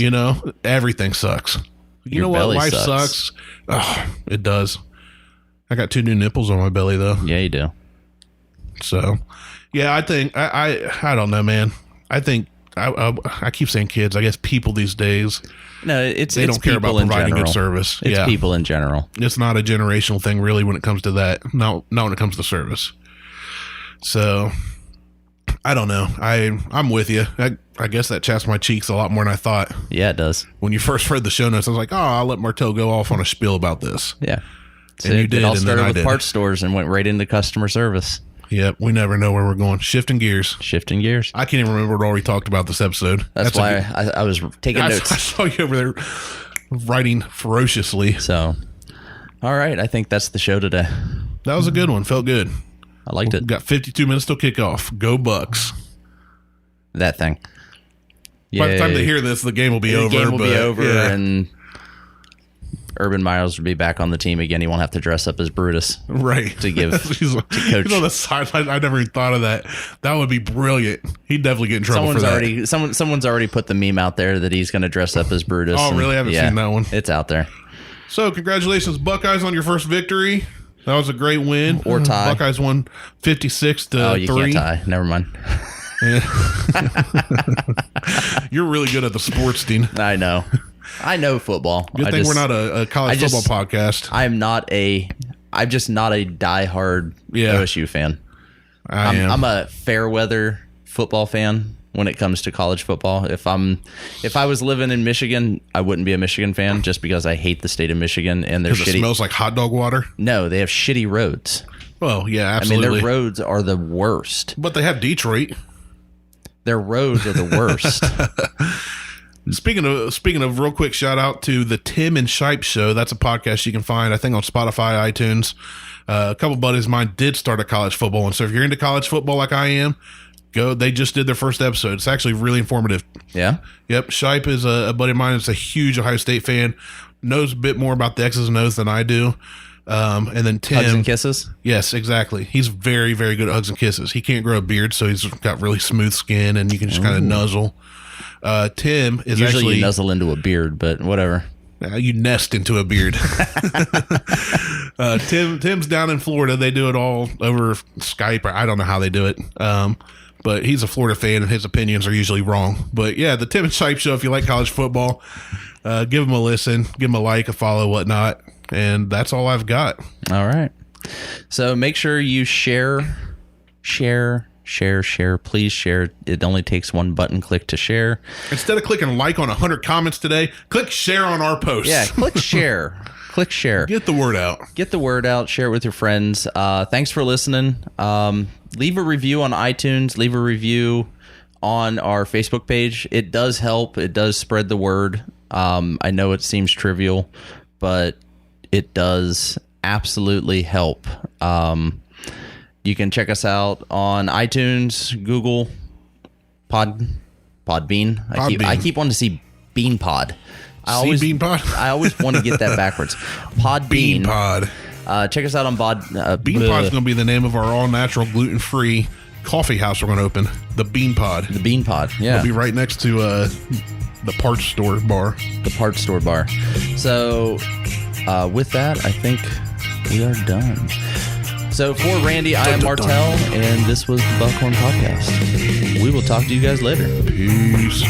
Everything sucks. You know what? belly Life sucks. Oh, it does. I got 2 new nipples on my belly, though. Yeah, you do. So, yeah, I think, I don't know, man. I think, I keep saying kids. I guess people these days. No, they don't care about providing good service. It's people in general. It's not a generational thing, really, when it comes to that. Not when it comes to service. So, I don't know. I'm with you. I guess that chaps my cheeks a lot more than I thought. Yeah, it does. When you first read the show notes, I was like, oh, I'll let Martelle go off on a spiel about this. Yeah. So and you did. It all and started then with parts stores and went right into customer service. Yep. We never know where we're going. Shifting gears. I can't even remember what all we talked about this episode. That's why I was taking notes. I saw you over there writing ferociously. So, all right. I think that's the show today. That was a good one. Felt good. I liked it. Got 52 minutes till kickoff. Go Bucks. That thing. By the time they hear this, the game will be over. The game will be over, and Urban Miles will be back on the team again. He won't have to dress up as Brutus. Right. To give to coach. On the sideline, I never even thought of that. That would be brilliant. He'd definitely get in trouble for that. Someone's already put the meme out there that he's going to dress up as Brutus. Oh, really? I haven't seen that one. It's out there. So, congratulations, Buckeyes, on your first victory. That was a great win. Or tie. Buckeyes won 56 to 3. Oh, you can't tie. Never mind. Yeah. You're really good at the sports, Dean. I know football. Good thing we're not a college football podcast. I'm just not a diehard OSU fan. I'm a fair weather football fan when it comes to college football. If I was living in Michigan, I wouldn't be a Michigan fan just because I hate the state of Michigan and their shitty. It smells like hot dog water. No, they have shitty roads. Well, yeah, absolutely. I mean, their roads are the worst. But they have Detroit. Their roads are the worst. Speaking of, real quick shout out to the Tim and Shipe Show. That's a podcast you can find, I think, on Spotify, iTunes. A couple buddies of mine did start a college football one. So if you're into college football like I am, go. They just did their first episode. It's actually really informative. Yeah? Yep. Shipe is a buddy of mine that's a huge Ohio State fan. Knows a bit more about the X's and O's than I do. And then Tim. Hugs and kisses? Yes, exactly. He's very, very good at hugs and kisses. He can't grow a beard, so he's got really smooth skin, and you can just kind of nuzzle. Tim is usually you nuzzle into a beard, but whatever. You nest into a beard. Tim's down in Florida. They do it all over Skype. Or I don't know how they do it. But he's a Florida fan, and his opinions are usually wrong. But yeah, the Tim and Shipe Show, if you like college football, give them a listen, give them a like, a follow, whatnot. And that's all I've got. All right. So make sure you share. Please share. It only takes one button click to share. Instead of clicking like on 100 comments today, click share on our posts. Yeah, click share. Click share. Get the word out. Get the word out. Share it with your friends. Thanks for listening. Leave a review on iTunes. Leave a review on our Facebook page. It does help. It does spread the word. I know it seems trivial, but it does absolutely help. You can check us out on iTunes, Google Podbean. I keep wanting to see Bean Pod. Bean Pod? I always want to get that backwards. Podbean. Bean Pod. Check us out on Bean Pod's going to be the name of our all-natural, gluten-free coffee house we're going to open. The Bean Pod. The Bean Pod, yeah. It'll be right next to the parts store bar. The parts store bar. So, with that, I think we are done. So, for Randy, I am Martelle, and this was the Buckhorn Podcast. We will talk to you guys later. Peace.